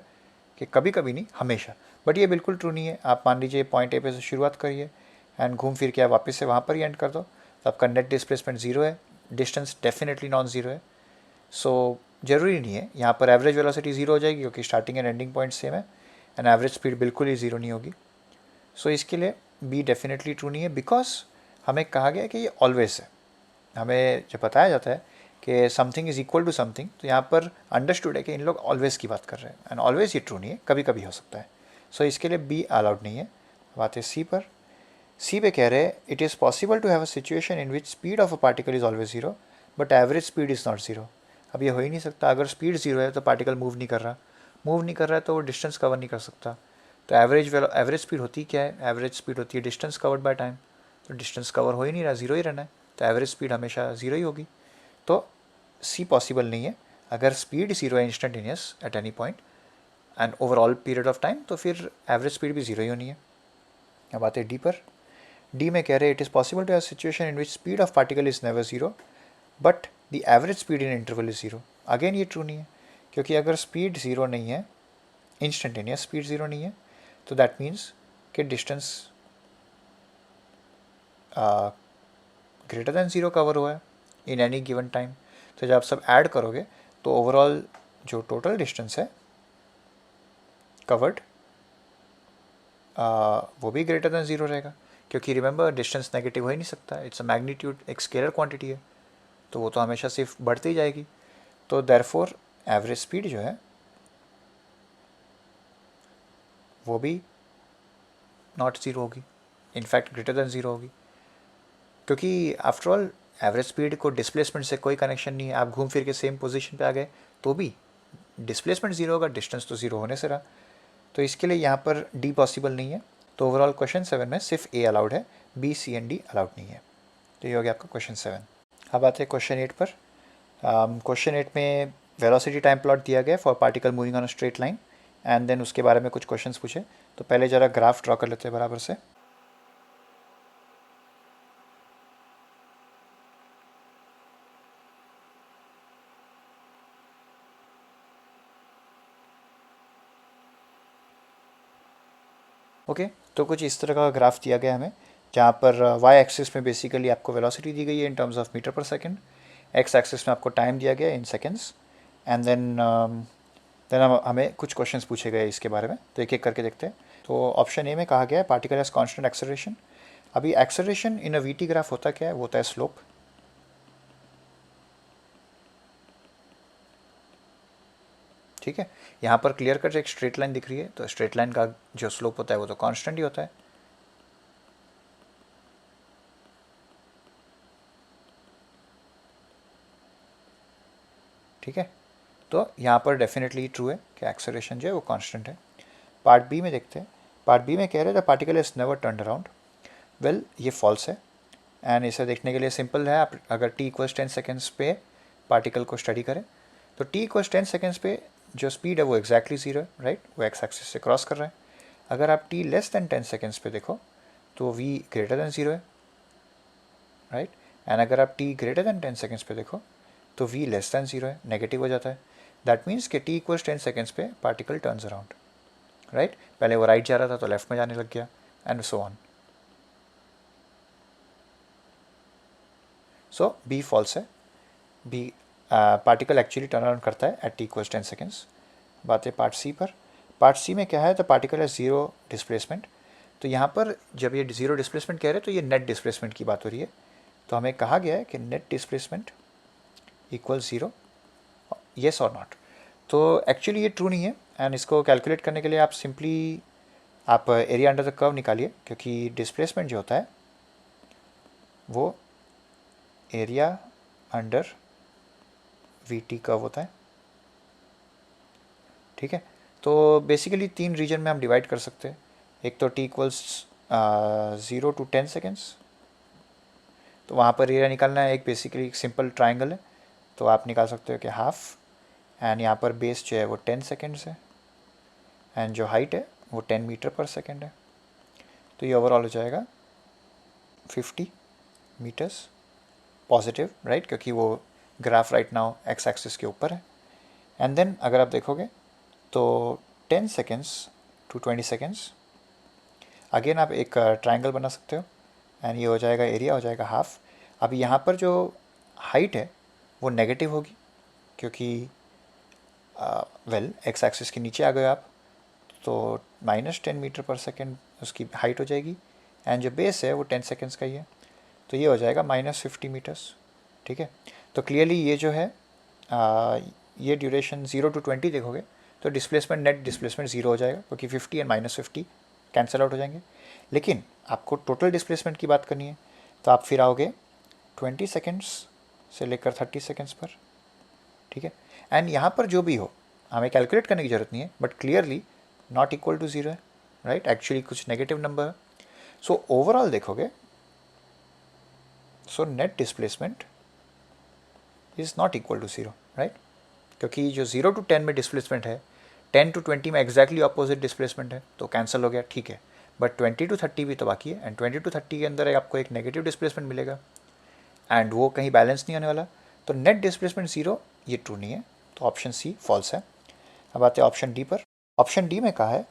A: कि कभी कभी नहीं, हमेशा। बट ये बिल्कुल ट्रू नहीं है। आप मान लीजिए पॉइंट ए पे से शुरुआत करिए एंड घूम फिर के आप वापस से वहाँ पर ही एंड कर दो, तो आपका नेट डिस्प्लेसमेंट ज़ीरो है, डिस्टेंस डेफिनेटली नॉन ज़ीरो है। सो ज़रूरी नहीं है यहाँ पर एवरेज वेलोसिटी ज़ीरो हो जाएगी क्योंकि starting and ending point same है, एंड एवरेज स्पीड बिल्कुल ही ज़ीरो नहीं होगी। सो इसके लिए बी डेफिनेटली ट्रू नहीं है, बिकॉज हमें कहा गया है कि ये ऑलवेज है। हमें जब बताया जाता है कि something is equal to something, तो यहाँ पर अंडरस्टूड है कि इन लोग ऑलवेज की बात कर रहे हैं, एंड ऑलवेज ये ट्रू नहीं है, कभी कभी हो सकता है। सो इसके लिए बी अलाउड नहीं है। बात है सी पर। सी पे कह रहे हैं it is possible to have a situation in which speed of a particle is always zero but average speed is not zero. अब ये हो ही नहीं सकता। अगर स्पीड जीरो है तो पार्टिकल मूव नहीं कर रहा, मूव नहीं कर रहा है तो वो डिस्टेंस कवर नहीं कर सकता। तो एवरेज स्पीड होती क्या है? एवरेज स्पीड होती है डिस्टेंस कवर्ड बाय टाइम। तो डिस्टेंस कवर हो ही नहीं रहा, जीरो ही रहना है, तो एवरेज स्पीड हमेशा जीरो ही होगी। तो सी पॉसिबल नहीं है। अगर स्पीड जीरो है instantaneous at any point and overall period of time, तो फिर एवरेज स्पीड भी जीरो ही होनी है। अब आते हैं डी पर। डी में कह रहे हैं it is possible to have situation in which speed of particle is never zero but the average speed in interval is zero. Again ये ट्रू नहीं है, क्योंकि अगर स्पीड ज़ीरो नहीं है, इंस्टेंटेनियस स्पीड ज़ीरो नहीं है, तो दैट मीन्स कि distance greater than zero cover हुआ है इन एनी गिवन टाइम। तो जब आप सब ऐड करोगे तो ओवरऑल जो टोटल डिस्टेंस है कवर्ड वो भी ग्रेटर दैन ज़ीरो रहेगा, क्योंकि रिमेंबर डिस्टेंस नेगेटिव हो ही नहीं सकता, इट्स अ मैग्नीट्यूड, एक स्केलर क्वांटिटी है, तो वो तो हमेशा सिर्फ बढ़ती जाएगी। तो देयरफॉर एवरेज स्पीड जो है वो भी नॉट ज़ीरो होगी, इनफैक्ट ग्रेटर दैन ज़ीरो होगी, क्योंकि आफ्टर ऑल एवरेज स्पीड को डिस्प्लेसमेंट से कोई कनेक्शन नहीं है। आप घूम फिर के सेम पोजीशन पे आ गए तो भी डिस्प्लेसमेंट ज़ीरो होगा, डिस्टेंस तो ज़ीरो होने से रहा। तो इसके लिए यहाँ पर डी पॉसिबल नहीं है। तो ओवरऑल क्वेश्चन 7 में सिर्फ ए अलाउड है, B C and D allowed नहीं है। तो ये हो गया आपका क्वेश्चन 7। अब आते हैं क्वेश्चन 8 पर। क्वेश्चन 8 में वेलोसिटी टाइम प्लॉट दिया गया for particle moving on a straight line, and then उसके बारे में कुछ क्वेश्चंस पूछे। तो पहले ज़रा ग्राफ ड्रॉ कर लेते हैं बराबर से। ओके तो कुछ इस तरह का ग्राफ दिया गया हमें, जहाँ पर वाई एक्सिस में बेसिकली आपको वेलोसिटी दी गई है इन टर्म्स ऑफ मीटर पर सेकंड, एक्स एक्सिस में आपको टाइम दिया गया इन सेकंड्स, एंड देन हमें कुछ क्वेश्चंस पूछे गए इसके बारे में। तो एक एक करके देखते हैं। तो ऑप्शन ए में कहा गया है पार्टिकल हैज कांस्टेंट एक्सेलरेशन। अभी acceleration in a VT graph होता क्या है? वो होता है स्लोप। ठीक है, यहाँ पर क्लियर कट एक स्ट्रेट लाइन दिख रही है, तो स्ट्रेट लाइन का जो स्लोप होता है वो तो कांस्टेंट ही होता है। ठीक है, तो यहाँ पर डेफिनेटली ट्रू है कि एक्सेलरेशन जो है वो कांस्टेंट है। पार्ट बी में देखते हैं। पार्ट बी में कह रहे हैं the particle is never turn around. Well ये फॉल्स है, एंड इसे देखने के लिए सिंपल है। आप अगर t इक्वल्स 10 सेकेंड्स पे पार्टिकल को स्टडी करें तो t इक्वल्स 10 सेकेंड्स पे जो स्पीड है वो एग्जैक्टली ज़ीरो है, राइट, वो एक्स एक्सिस से क्रॉस कर रहा है। अगर आप t लेस दैन 10 सेकेंड्स पे देखो तो v ग्रेटर दैन ज़ीरो है, राइट, एंड अगर आप t ग्रेटर दैन 10 सेकेंड्स पे देखो तो v लेस दैन ज़ीरो है, नेगेटिव हो जाता है। दैट मीन्स कि t इक्वल्स 10 सेकेंड्स पे पार्टिकल टर्न्स अराउंड, राइट। पहले वो राइट जा रहा था तो लेफ्ट में जाने लग गया, and so on. So B false है। B particle actually turn around करता है एट t इक्वल्स 10 सेकेंड्स। बात है पार्ट सी पर। पार्ट सी में क्या है? तो पार्टिकल है ज़ीरो डिस्प्लेसमेंट। तो यहाँ पर जब ये ज़ीरो डिस्प्लेसमेंट कह रहे हैं तो ये नेट डिस्प्लेसमेंट की बात हो रही है। तो हमें कहा गया है कि net displacement equal zero, yes और नॉट। तो एक्चुअली ये ट्रू नहीं है, एंड इसको कैलकुलेट करने के लिए आप सिंपली आप एरिया अंडर द कर्व निकालिए, क्योंकि डिस्प्लेसमेंट जो होता है वो area under we T curve होता है। ठीक है, तो बेसिकली 3 रीजन में हम डिवाइड कर सकते हैं। एक तो t इक्वल्स 0 to 10 सेकेंड्स, तो वहाँ पर एरिया निकालना है, एक बेसिकली एक सिंपल ट्राइंगल है, तो आप निकाल सकते हो कि हाफ, एंड यहाँ पर बेस जो है वो 10 सेकेंड्स है, एंड जो हाइट है वो 10 मीटर पर सेकेंड है। तो ये ओवरऑल हो जाएगा 50 मीटर्स पॉजिटिव, राइट, क्योंकि वो graph right now x axis के ऊपर है। एंड देन अगर आप देखोगे तो 10 सेकेंड्स टू 20 सेकेंड्स, अगेन आप एक ट्राइंगल बना सकते हो, एंड ये हो जाएगा एरिया हो जाएगा हाफ। अब यहाँ पर जो हाइट है वो नेगेटिव होगी, क्योंकि वेल एक्स एक्सिस के नीचे आ गए आप, तो -10 मीटर पर सेकेंड उसकी हाइट हो जाएगी, एंड जो बेस है वो 10 सेकेंड्स का ही है, तो ये हो जाएगा -50 मीटर्स। ठीक है, तो क्लियरली ये जो है ये ड्यूरेशन 0 to 20 देखोगे तो डिस्प्लेसमेंट, नेट डिस्प्लेसमेंट 0 हो जाएगा, क्योंकि 50 एंड -50 कैंसिल आउट हो जाएंगे। लेकिन आपको टोटल डिस्प्लेसमेंट की बात करनी है, तो आप फिर आओगे 20 सेकेंड्स से लेकर 30 सेकेंड्स पर। ठीक है, एंड यहाँ पर जो भी हो हमें कैलकुलेट करने की ज़रूरत नहीं है, but clearly not equal to 0 है, राइट, एक्चुअली कुछ नेगेटिव नंबर है। सो ओवरऑल देखोगे, so net displacement is not equal to 0, right, क्योंकि जो 0 to 10 में डिस्प्लेसमेंट है, 10 to 20 में एग्जैक्टली ऑपोजिट डिस्प्लेसमेंट है, तो कैंसिल हो गया, ठीक है। बट 20 to 30 भी तो बाकी है, एंड 20 to 30 के अंदर आपको एक नेगेटिव डिस्प्लेसमेंट मिलेगा, एंड वो कहीं बैलेंस नहीं होने वाला, तो नेट डिस्प्लेसमेंट 0, ये ट्रू नहीं है, तो ऑप्शन सी फॉल्स है। अब आते हैं ऑप्शन डी पर। ऑप्शन डी में कहा है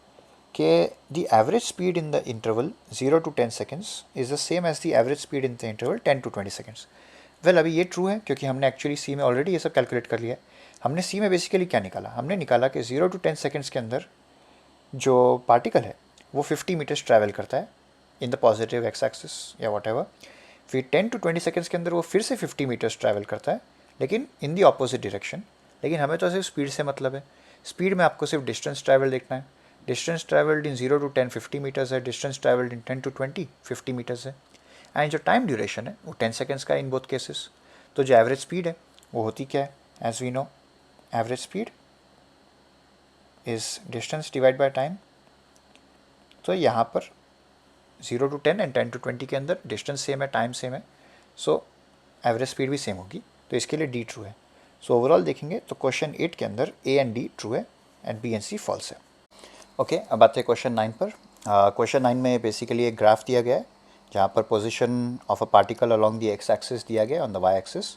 A: कि the average speed in the interval 0 to 10 seconds is the same as the average speed in the interval 10 to 20 seconds. Well, अभी ये ट्रू है, क्योंकि हमने एक्चुअली सी में ऑलरेडी ये सब कैलकुलेट कर लिया है। हमने सी में बेसिकली क्या निकाला, हमने निकाला कि 0 to 10 सेकेंड्स के अंदर जो पार्टिकल है वो 50 मीटर्स ट्रैवल करता है in the positive x axis या वॉट एवर। फिर 10 to 20 सेकेंड्स के अंदर वो फिर से 50 मीटर्स ट्रैवल करता है, लेकिन इन दी ऑपोजिट डायरेक्शन। लेकिन हमें तो सिर्फ स्पीड से मतलब है, स्पीड में आपको सिर्फ डिस्टेंस ट्रैवल देखना है। Distance travelled in 0 to 10 50 metres है, distance travelled in 10 to 20 50 metres है, एंड जो टाइम ड्यूरेशन है वो 10 सेकेंड्स का इन बोथ केसेस। तो जो एवरेज स्पीड है वो होती क्या है, as we know average speed is distance divide by time. तो यहाँ पर 0 to 10 एंड 10 to 20 के अंदर डिस्टेंस सेम है, टाइम सेम है, सो एवरेज स्पीड भी सेम होगी, तो इसके लिए डी ट्रू है। सो ओवरऑल देखेंगे तो क्वेश्चन 8 के अंदर ए एंड डी ट्रू है, and B and C false है। ओके, अब आते हैं क्वेश्चन 9 पर। क्वेश्चन 9 में बेसिकली एक ग्राफ दिया गया है, जहाँ पर position of a particle along the x axis दिया गया on the y axis,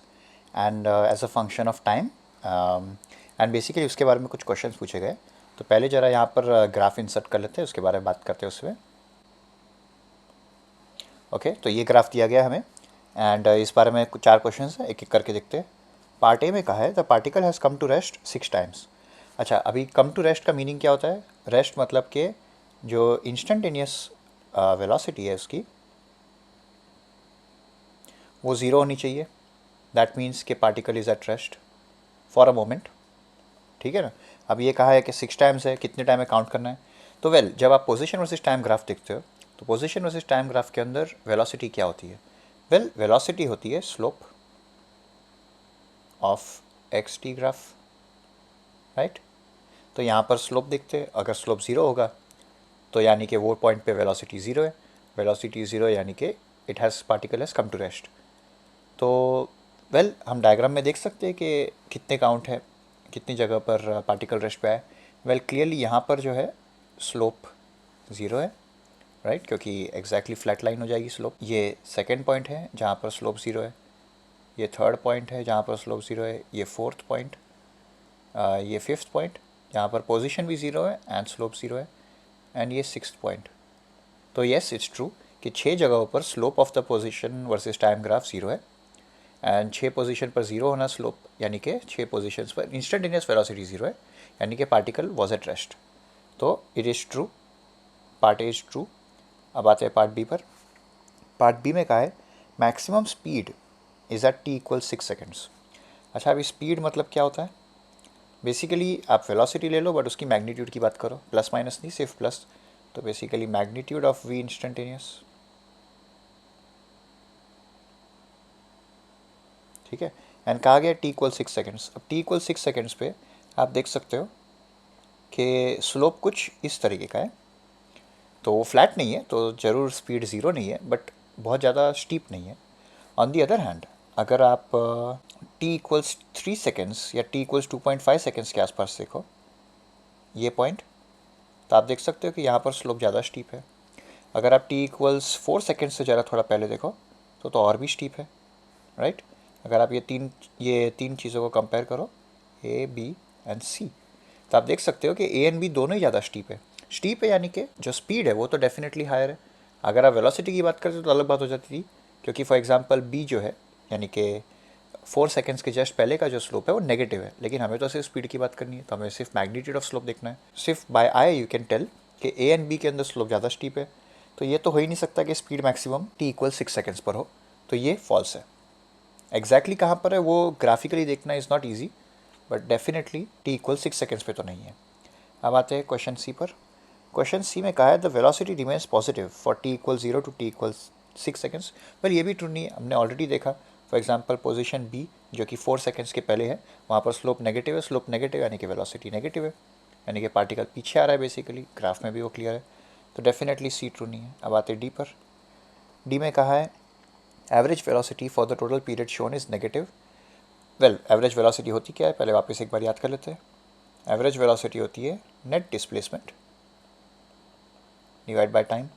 A: and as a function of time, and basically उसके बारे में कुछ क्वेश्चंस पूछे गए। तो पहले ज़रा यहाँ पर ग्राफ इंसर्ट कर लेते हैं, उसके बारे में बात करते हैं उसमें। ओके, तो ये ग्राफ दिया गया हमें, एंड इस बारे में कुछ 4 क्वेश्चंस हैं, एक एक करके देखते हैं। पार्ट ए में कहा है the particle has come to rest 6 times. अच्छा, अभी कम टू रेस्ट का मीनिंग क्या होता है? रेस्ट मतलब कि जो इंस्टेंटेनियस वेलोसिटी है उसकी वो ज़ीरो होनी चाहिए। दैट मीन्स कि particle is at rest for a moment, ठीक है ना। अब ये कहा है कि 6 टाइम्स है, कितने टाइम में काउंट करना है? तो वेल, जब आप पोजीशन वर्सेस टाइम ग्राफ देखते हो, तो पोजीशन वर्सेस टाइम ग्राफ के अंदर वेलोसिटी क्या होती है? वेल, वेलोसिटी होती है slope of x T graph, right. तो यहाँ पर स्लोप देखते हैं, अगर स्लोप 0 होगा तो यानी कि वो पॉइंट पे वेलोसिटी 0 है। वेलोसिटी 0 यानी कि it has particle has come to rest. तो वेल, हम डायग्राम में देख सकते हैं कि कितने काउंट है, कितनी जगह पर पार्टिकल रेस्ट पे है। वेल, क्लियरली यहाँ पर जो है स्लोप 0 है, राइट, क्योंकि एग्जैक्टली फ्लैट लाइन हो जाएगी स्लोप। ये सेकेंड पॉइंट है जहाँ पर स्लोप 0 है, ये थर्ड पॉइंट है जहाँ पर स्लोप 0 है, ये फोर्थ पॉइंट, ये फिफ्थ पॉइंट जहाँ पर पोजीशन भी 0 है एंड स्लोप 0 है, एंड ये सिक्स्थ पॉइंट। तो येस, इट्स ट्रू कि 6 जगहों पर slope of the position versus time graph 0 है, एंड 6 पोजीशन पर 0 होना स्लोप, यानी कि 6 पोजीशंस पर इंस्टेंटेनियस वेलोसिटी 0 है, यानी कि पार्टिकल वॉज एट रेस्ट। तो it is true, part A is true. अब आते हैं पार्ट बी पर। पार्ट बी में कहा है maximum speed is at T equal 6 seconds. अच्छा, अभी स्पीड मतलब क्या होता है? बेसिकली आप वेलोसिटी ले लो, बट उसकी मैग्नीट्यूड की बात करो, प्लस माइनस नहीं, सिर्फ प्लस। तो basically magnitude of v instantaneous, ठीक है। एंड कहा गया टी इक्वल 6 सेकेंड्स। अब टी इक्वल 6 सेकेंड्स पे आप देख सकते हो कि स्लोप कुछ इस तरीके का है, तो वो फ्लैट नहीं है, तो ज़रूर स्पीड 0 नहीं है, बट बहुत ज़्यादा स्टीप नहीं है। ऑन दी अदर हैंड अगर आप t इक्वल्स 3 सेकेंड्स या t इक्वल्स 2.5 सेकेंड्स के आसपास देखो ये पॉइंट, तो आप देख सकते हो कि यहाँ पर स्लोप ज़्यादा स्टीप है। अगर आप t इक्वल्स 4 सेकेंड्स से ज़रा थोड़ा पहले देखो तो और भी स्टीप है, राइट। अगर आप ये तीन चीज़ों को कंपेयर करो ए बी एंड सी, तो आप देख सकते हो कि ए एंड बी दोनों ही ज़्यादा स्टीप है। स्टीप है यानी कि जो स्पीड है वो तो डेफिनेटली हायर है। अगर आप वेलोसिटी की बात करते तो अलग बात हो जाती थी, क्योंकि फॉर एग्जांपल बी जो है यानी कि 4 सेकेंड्स के जस्ट पहले का जो स्लोप है वो नेगेटिव है, लेकिन हमें तो सिर्फ स्पीड की बात करनी है, तो हमें सिर्फ मैग्नीट्यूड ऑफ स्लोप देखना है। सिर्फ by eye you can tell कि ए एंड बी के अंदर स्लोप ज़्यादा स्टीप है, तो ये तो हो ही नहीं सकता कि speed maximum t equal 6 seconds पर हो, तो ये फॉल्स है। एग्जैक्टली कहाँ पर है वो ग्राफिकली देखना is not easy, but definitely t equal 6 seconds पे तो नहीं है। अब आते हैं क्वेश्चन सी पर। क्वेश्चन सी में कहा है the velocity remains positive for t equal 0 to t equal 6 seconds, पर ये भी ट्रू नहीं है, हमने ऑलरेडी देखा। फॉर एग्जांपल पोजीशन बी जो कि 4 सेकेंड्स के पहले है, वहाँ पर स्लोप नेगेटिव है, स्लोप नेगेटिव यानी कि वेलोसिटी नेगेटिव है, यानी कि पार्टिकल पीछे आ रहा है बेसिकली, ग्राफ में भी वो क्लियर है, तो डेफिनेटली सी ट्रू नहीं है। अब आते डी पर। डी में कहा है average velocity for the total period shown is negative. Well average velocity होती क्या है, पहले वापस एक बार याद कर लेते हैं। एवरेज वेलोसिटी होती है net displacement divide by time,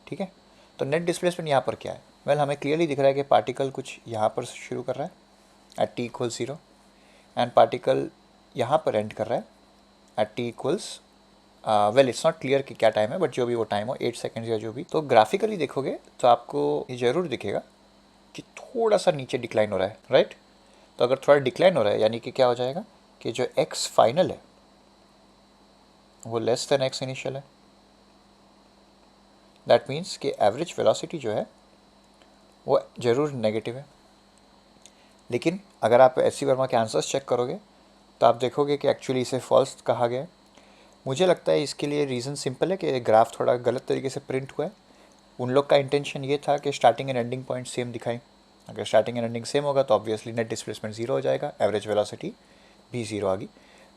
A: ठीक है। तो नेट डिस्प्लेसमेंट यहाँ पर क्या है, वेल हमें क्लियरली दिख रहा है कि पार्टिकल कुछ यहाँ पर शुरू कर रहा है at t equal 0 and particle यहाँ पर एंड कर रहा है at t equals well it's not clear कि क्या टाइम है, बट जो भी वो टाइम हो 8 सेकेंड्स या जो भी, तो ग्राफिकली देखोगे तो आपको ये ज़रूर दिखेगा कि थोड़ा सा नीचे डिक्लाइन हो रहा है, राइट। तो अगर थोड़ा डिक्लाइन हो रहा है यानी कि क्या हो जाएगा कि जो x फाइनल है वो लेस देन x इनिशियल है। दैट मीन्स कि एवरेज वेलोसिटी जो है वो ज़रूर नेगेटिव है। लेकिन अगर आप एस सी वर्मा के आंसर्स चेक करोगे तो आप देखोगे कि एक्चुअली इसे फॉल्स कहा गया है। मुझे लगता है इसके लिए रीज़न सिंपल है कि ग्राफ थोड़ा गलत तरीके से प्रिंट हुआ है। उन लोग का इंटेंशन ये था कि starting and ending point same दिखाएं। अगर स्टार्टिंग एंड एंडिंग सेम होगा तो ऑब्वियसली नेट डिस्प्लेसमेंट ज़ीरो हो जाएगा, एवरेज वेलोसिटी भी ज़ीरो आ गई।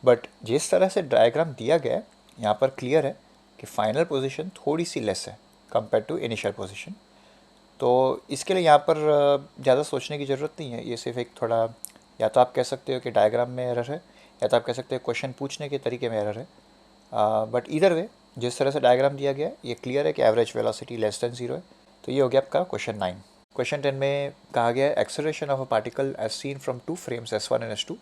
A: बट जिस तरह से डायग्राम दिया गया है यहाँ पर क्लियर है कि फाइनल पोजीशन थोड़ी सी लेस है कंपेयर टू इनिशियल पोजीशन। तो इसके लिए यहाँ पर ज़्यादा सोचने की ज़रूरत नहीं है, ये सिर्फ एक थोड़ा, या तो आप कह सकते हो कि डायग्राम में एरर है, या तो आप कह सकते हो क्वेश्चन पूछने के तरीके में एरर है। बट इधर वे जिस तरह से डायग्राम दिया गया है ये क्लियर है कि एवरेज वेलोसिटी लेस देन 0 है। तो ये हो गया आपका क्वेश्चन 9। क्वेश्चन 10 में कहा गया है acceleration of a particle as seen from two frames S1 and S2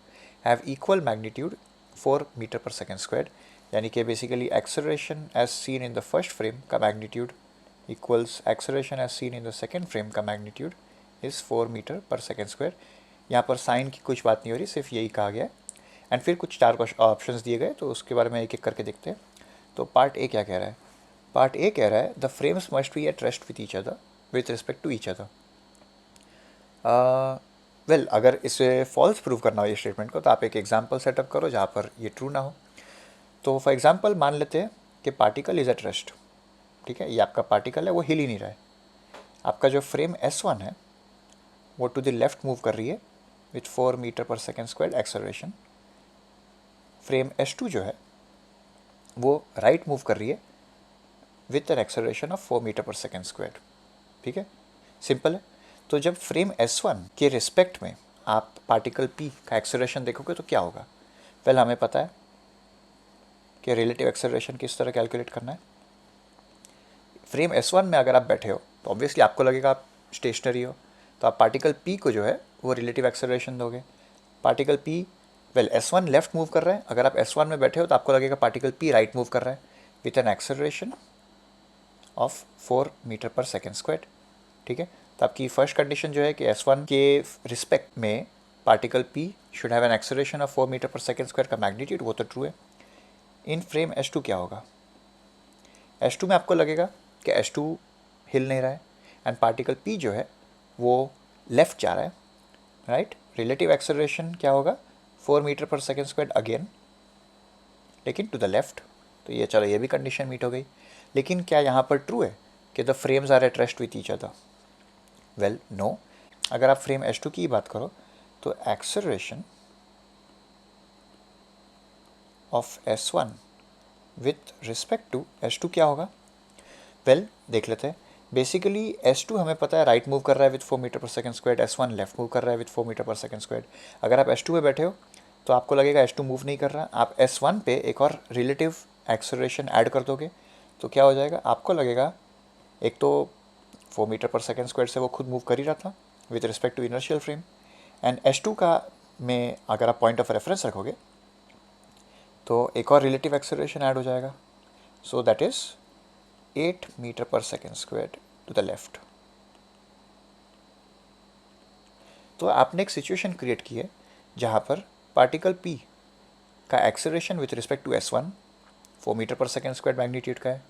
A: have equal magnitude 4 metre per second square, यानी कि basically acceleration as seen in the first frame का magnitude equals acceleration as seen in the second frame का magnitude is 4 metre per second square. यहाँ पर sign की कुछ बात नहीं हो रही, सिर्फ यही कहा गया है। एंड फिर कुछ 4 ऑप्शंस दिए गए, तो उसके बारे में एक एक करके देखते हैं। तो पार्ट ए क्या कह रहा है, पार्ट ए कह रहा है the frames must be at rest with each other with respect to each other. Well अगर इसे फॉल्स प्रूव करना हो ये स्टेटमेंट को, तो आप एक एग्जांपल सेटअप करो जहाँ पर ये ट्रू ना हो। तो फॉर एग्जांपल मान लेते हैं कि पार्टिकल इज़ एट रेस्ट, ठीक है, ये आपका पार्टिकल है वो हिल ही नहीं रहा है। आपका जो फ्रेम S1 है वो टू द लेफ्ट मूव कर रही है with 4 metre per second square acceleration. Frame S2 जो है वो राइट मूव कर रही है with an acceleration of 4 metre per second square, ठीक है, सिंपल है। तो जब फ्रेम S1 के रिस्पेक्ट में आप पार्टिकल P का एक्सेलरेशन देखोगे तो क्या होगा, पहले हमें पता है कि रिलेटिव एक्सेलरेशन किस तरह कैलकुलेट करना है। फ्रेम S1 में अगर आप बैठे हो तो ऑब्वियसली आपको लगेगा आप स्टेशनरी हो, तो आप पार्टिकल P को जो है वो रिलेटिव एक्सेलरेशन दोगे। Particle P well S1 left move कर रहा है, अगर आप S1 में बैठे हो तो आपको लगेगा पार्टिकल P राइट मूव कर रहा है with an acceleration of 4 metre per second square, ठीक है। तो आपकी फर्स्ट कंडीशन जो है कि S1 के रिस्पेक्ट में particle P should have an acceleration of 4 metre per second square का मैग्नीट्यूड, वो तो ट्रू है। इन फ्रेम S2 क्या होगा, S2 में आपको लगेगा कि S2 हिल नहीं रहा है एंड पार्टिकल P जो है वो लेफ्ट जा रहा है, राइट। रिलेटिव एक्सेलरेशन क्या होगा 4 metre per second square again, लेकिन टू द लेफ्ट। तो ये चलो ये भी कंडीशन मीट हो गई। लेकिन क्या यहाँ पर ट्रू है कि the frames are at rest with each other, well no. अगर आप फ्रेम S2 की बात करो तो acceleration of S1 with respect to S2 क्या होगा, वेल देख लेते हैं। बेसिकली S2 हमें पता है राइट मूव कर रहा है विथ 4 मीटर पर second square, S1 left move कर रहा है विथ 4 मीटर पर सेकंड स्क्वायर। अगर आप S2 पे बैठे हो तो आपको लगेगा S2 मूव नहीं कर रहा, आप S1 पे एक और रिलेटिव एक्सेलरेशन ऐड कर दोगे तो क्या हो जाएगा, आपको लगेगा एक तो 4 मीटर पर सेकंड स्क्वायर से वो खुद मूव कर ही रहा था with respect to inertial frame, and S2 का में अगर आप पॉइंट ऑफ रेफरेंस रखोगे तो एक और रिलेटिव एक्सेलरेशन ऐड हो जाएगा, so that is 8 metre per second square to the left. तो आपने एक सिचुएशन क्रिएट की है जहाँ पर पार्टिकल P का acceleration with respect to S1 4 metre per second square magnitude का है,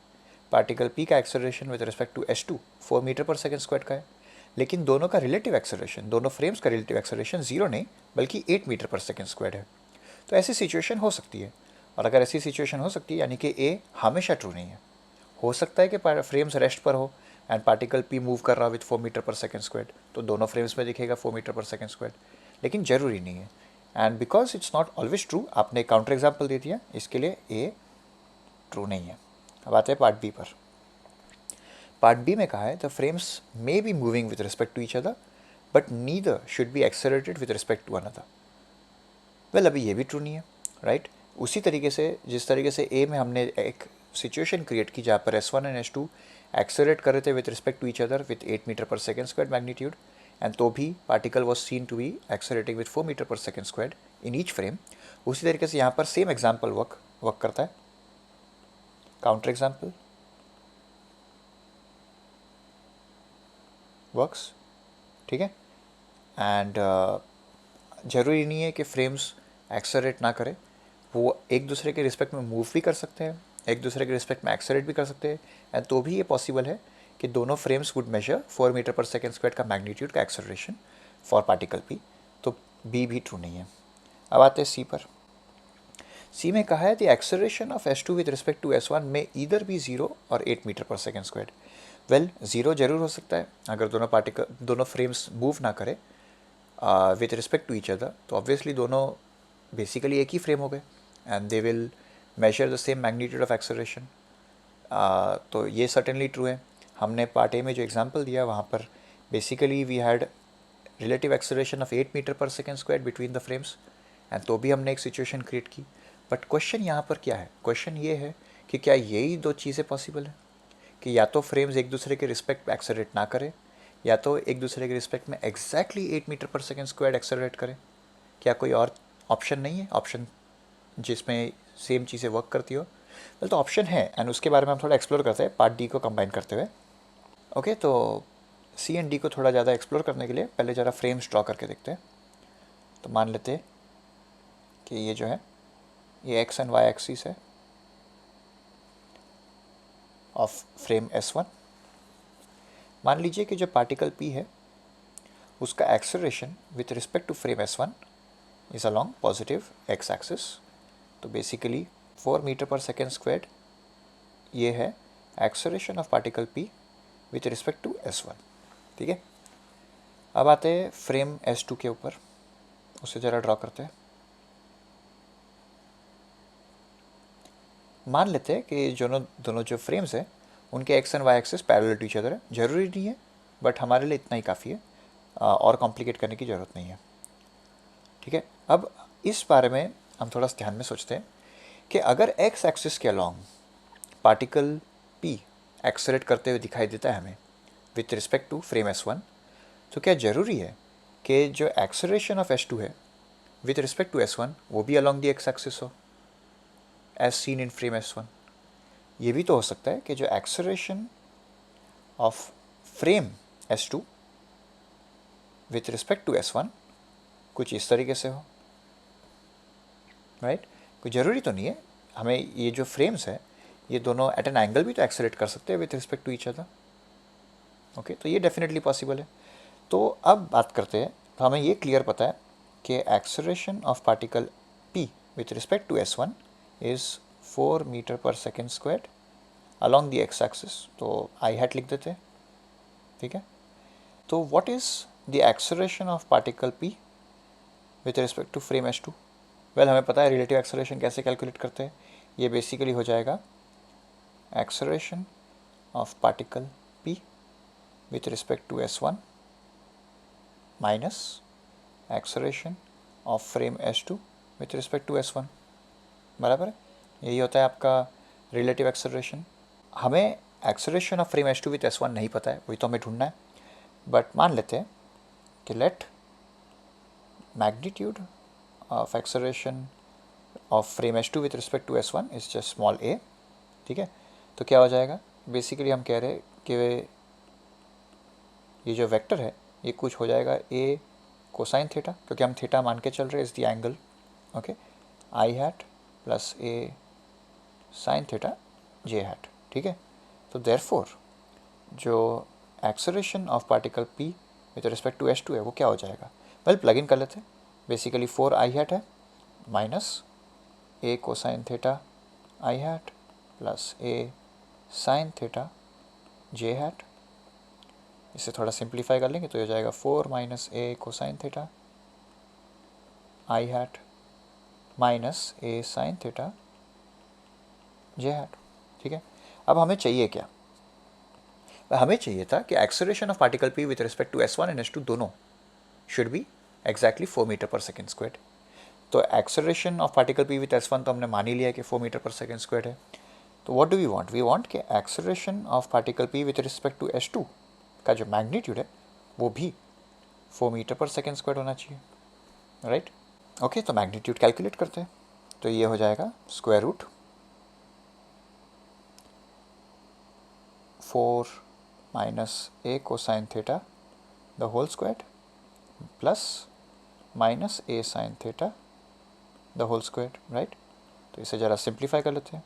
A: पार्टिकल P का acceleration with respect to S2 4 metre per second square का है, लेकिन दोनों का रिलेटिव एक्सेलरेशन, दोनों फ्रेम्स का रिलेटिव एक्सेलरेशन 0 नहीं बल्कि 8 मीटर पर सेकेंड स्क्वायर है। तो ऐसी सिचुएशन हो सकती है, और अगर ऐसी सिचुएशन हो सकती है यानी कि A हमेशा ट्रू नहीं है। हो सकता है कि फ्रेम्स रेस्ट पर हो एंड पार्टिकल P मूव कर रहा with 4 metre per second square, तो दोनों फ्रेम्स में दिखेगा 4 मीटर पर सेकेंड स्क्वायर, लेकिन ज़रूरी नहीं है। And because it's not always true, आपने एक काउंटर एग्जाम्पल दे दिया, इसके लिए A ट्रू नहीं है। अब आते हैं पार्ट बी पर। पार्ट बी में कहा है the frames may be moving with respect to each other but neither should be accelerated with respect to another. Well अभी ये भी ट्रू नहीं है, राइट। उसी तरीके से जिस तरीके से ए में हमने एक सिचुएशन क्रिएट की जहाँ पर S1 एंड S2 एक्सेलरेट कर रहे थे with respect to each other with 8 metre per second square magnitude, and तो भी particle was seen to be accelerating with 4 metre per second square in each frame. उसी तरीके से यहाँ पर सेम एग्जाम्पल वर्क करता है। काउंटर एग्जाम्पल वर्क्स, ठीक है। एंड ज़रूरी नहीं है कि फ्रेम्स एक्सेलरेट ना करें, वो एक दूसरे के रिस्पेक्ट में मूव भी कर सकते हैं, एक दूसरे के रिस्पेक्ट में एक्सेलरेट भी कर सकते हैं, एंड तो भी ये पॉसिबल है कि दोनों frames would major 4 metre per second square का मैग्नीट्यूड का एक्सेलरेशन फॉर पार्टिकल P। तो बी भी ट्रू नहीं है। अब आते हैं सी पर। सी में कहा है the acceleration of S2 with respect to S1 में ईदर बी 0 और 8 metre per second square. Well 0 जरूर हो सकता है अगर दोनों फ्रेम्स मूव ना करें with respect to each other, तो ऑब्वियसली दोनों बेसिकली एक ही फ्रेम हो गए and they will measure the same magnitude of acceleration. तो ये सर्टेनली ट्रू है। हमने पार्ट ए में जो एग्जांपल दिया वहाँ पर basically we had relative acceleration of 8 metre per second square between the frames, and तो भी हमने एक सिचुएशन क्रिएट की। बट क्वेश्चन यहाँ पर क्या है, क्वेश्चन ये है कि क्या यही दो चीज़ें पॉसिबल है कि या तो फ्रेम्स एक दूसरे के रिस्पेक्ट एक्सेलरेट ना करें, या तो एक दूसरे के रिस्पेक्ट में exactly 8 metre per second square accelerate करें। क्या कोई और ऑप्शन नहीं है, ऑप्शन जिसमें सेम चीज़ें वर्क करती हो? वेल तो ऑप्शन है, एंड उसके बारे में हम थोड़ा एक्सप्लोर करते हैं पार्ट डी को कंबाइन करते हुए। ओके, तो सी एंड डी को थोड़ा ज़्यादा एक्सप्लोर करने के लिए पहले ज़रा फ्रेम्स ड्रॉ करके देखते हैं। तो मान लेते हैं कि ये जो है ये एक्स एंड वाई एक्सिस है ऑफ फ्रेम S1। मान लीजिए कि जो पार्टिकल P है उसका acceleration with respect to frame S1 is along positive x axis. तो basically 4 metre per second square ये है acceleration of particle P with respect to S1, ठीक है। अब आते हैं फ्रेम S2 के ऊपर, उसे ज़रा ड्रॉ करते हैं। मान लेते हैं कि दोनों जो फ्रेम्स हैं उनके x and y axis parallel to each other है। ज़रूरी नहीं है बट हमारे लिए इतना ही काफ़ी है, और कॉम्प्लिकेट करने की ज़रूरत नहीं है, ठीक है। अब इस बारे में हम थोड़ा ध्यान में सोचते हैं कि अगर एक्स एक्सिस के अलॉन्ग पार्टिकल P एक्सेलरेट करते हुए दिखाई देता है हमें with respect to frame S1, तो क्या ज़रूरी है कि जो एक्सेलरेशन ऑफ S2 है विथ रिस्पेक्ट टू S1 वो भी अलॉन्ग द एक्स एक्सिस हो as seen in frame S1? ये भी तो हो सकता है कि जो acceleration of frame S2 with respect to S1 कुछ इस तरीके से हो, राइट। कोई ज़रूरी तो नहीं है, हमें ये जो फ्रेम्स है ये दोनों एट एन एंगल भी तो एक्सेलरेट कर सकते हैं with respect to each other. Okay, तो ये डेफिनेटली पॉसिबल है। तो अब बात करते हैं, तो हमें ये क्लियर पता है कि acceleration of particle P with respect to S1 is 4 metre per second square along the x axis. तो आई हैट लिख देते हैं, ठीक है। तो what is the acceleration of particle P with respect to frame S2? Well हमें पता है रिलेटिव एक्सेलरेशन कैसे कैलकुलेट करते हैं। ये बेसिकली हो जाएगा acceleration of particle P with respect to S1 minus acceleration of frame S2 with respect to S1, बराबर है। यही होता है आपका रिलेटिव एक्सेलरेशन। हमें acceleration of frame S2 with S1 नहीं पता है, वही तो हमें ढूंढना है। बट मान लेते हैं कि let magnitude of acceleration of frame S2 with respect to S1 is just small a, ठीक है। तो क्या हो जाएगा, बेसिकली हम कह रहे हैं कि ये जो वेक्टर है ये कुछ हो जाएगा a कोसाइन थीटा, क्योंकि हम थीटा मान के चल रहे हैं is the angle, okay, I hat plus a sine theta j hat, ठीक है। तो देयरफॉर जो acceleration of particle p with respect to S2 है वो क्या हो जाएगा, वेल प्लग इन कर लेते हैं। बेसिकली 4 आई हैट है minus a cosine theta I hat plus a sine theta j hat. इसे थोड़ा सिंप्लीफाई कर लेंगे तो हो जाएगा 4 minus a cosine theta I hat minus a sine theta j hat, ठीक है। अब हमें चाहिए क्या, हमें चाहिए था कि acceleration of particle p with respect to S1 and S2 दोनों should be exactly 4 metre per second square. तो acceleration of particle p with S1 तो हमने मान ही लिया कि 4 मीटर पर सेकेंड स्क्वायर है। तो what do we want, we want कि acceleration of particle p with respect to S2 का जो मैग्नीट्यूड है वो भी 4 मीटर पर सेकेंड स्क्वायर होना चाहिए, राइट। ओके, तो मैग्नीट्यूड कैलकुलेट करते हैं। तो ये हो जाएगा square root 4 minus a cosine theta the whole square plus minus a sine theta the whole square, right. तो इसे ज़रा सिंप्लीफाई कर लेते हैं।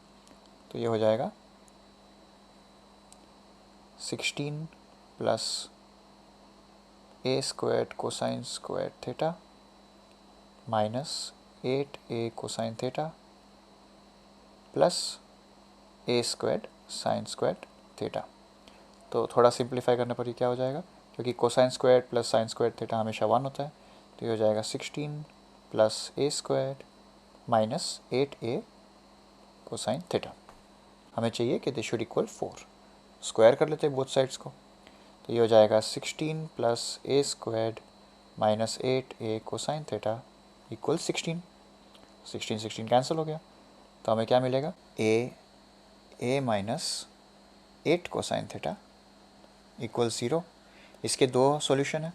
A: तो ये हो जाएगा 16 plus a square cosine square theta minus 8a cosine theta plus a square sine square theta. तो थोड़ा सिंप्लीफाई करने पर ये क्या हो जाएगा, क्योंकि cosine square plus sine square theta हमेशा 1 होता है। तो ये हो जाएगा 16 plus a square minus 8a cosine theta. हमें चाहिए कि दिस शुड इक्वल 4। स्क्वायर कर लेते हैं बोथ साइड्स को। तो ये हो जाएगा 16 plus a square minus 8a cosine theta equal 16। 16 cancel हो गया। तो हमें क्या मिलेगा, a minus 8 cosine theta equal 0। इसके दो सॉल्यूशन है,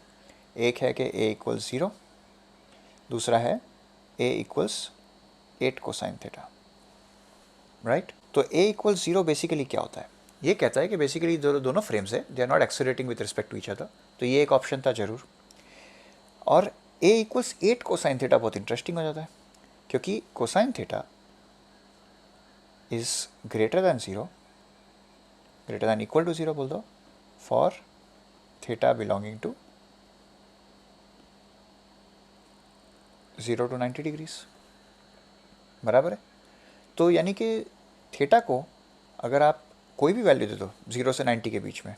A: एक है कि a इक्वल 0, दूसरा है a equals 8 cosine theta, right. तो a इक्वल 0 बेसिकली क्या होता है, ये कहता है कि बेसिकली दोनों फ्रेम्स है they are not accelerating with respect to each other. तो ये एक ऑप्शन था जरूर। और a इक्वल्स 8 कोसाइन थीटा बहुत इंटरेस्टिंग हो जाता है, क्योंकि cosine theta is greater than 0, greater than equal to 0 बोल दो, for theta belonging to 0 to 90 degrees, बराबर है। तो यानी कि थीटा को अगर आप कोई भी वैल्यू दे दो 0 से 90 के बीच में,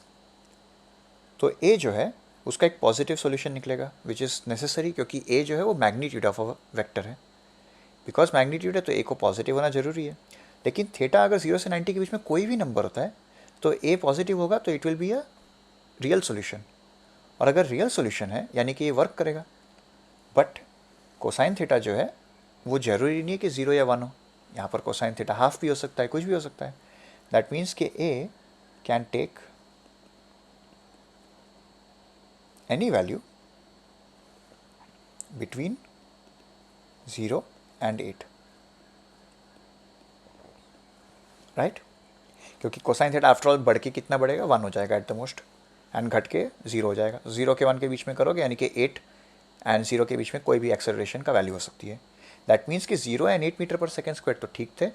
A: तो a जो है उसका एक पॉजिटिव सॉल्यूशन निकलेगा विच इज़ नेसेसरी, क्योंकि a जो है वो मैग्नीट्यूड ऑफ अ वेक्टर है। बिकॉज मैग्नीट्यूड है तो a को पॉजिटिव होना जरूरी है। लेकिन थीटा अगर 0 से 90 के बीच में कोई भी नंबर होता है तो a पॉजिटिव होगा, तो it will be a real solution. और अगर रियल सॉल्यूशन है यानी कि ये वर्क करेगा। बट कोसाइन थीटा जो है वो ज़रूरी नहीं है कि 0 या 1 हो, यहाँ पर कोसाइन थीटा हाफ भी हो सकता है, कुछ भी हो सकता है। दैट मीन्स कि a can take any value between 0 and 8, right. क्योंकि कोसाइन थीटा आफ्टर ऑल बढ़ के कितना बढ़ेगा, 1 हो जाएगा एट द मोस्ट, एंड घट के 0 हो जाएगा। 0 के 1 के बीच में करोगे यानी कि 8 एंड 0 के बीच में कोई भी एक्सेलरेशन का वैल्यू हो सकती है। दैट मीन्स कि 0 and 8 metre per second square तो ठीक थे,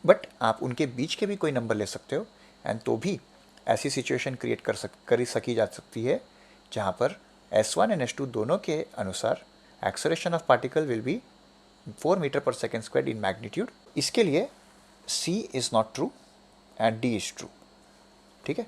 A: बट आप उनके बीच के भी कोई नंबर ले सकते हो, एंड तो भी ऐसी सिचुएशन क्रिएट कर सकी जा सकती है जहाँ पर S1 एंड S2 दोनों के अनुसार acceleration of particle will be 4 metre per second square in magnitude. इसके लिए C is not true and D is true, ठीक है।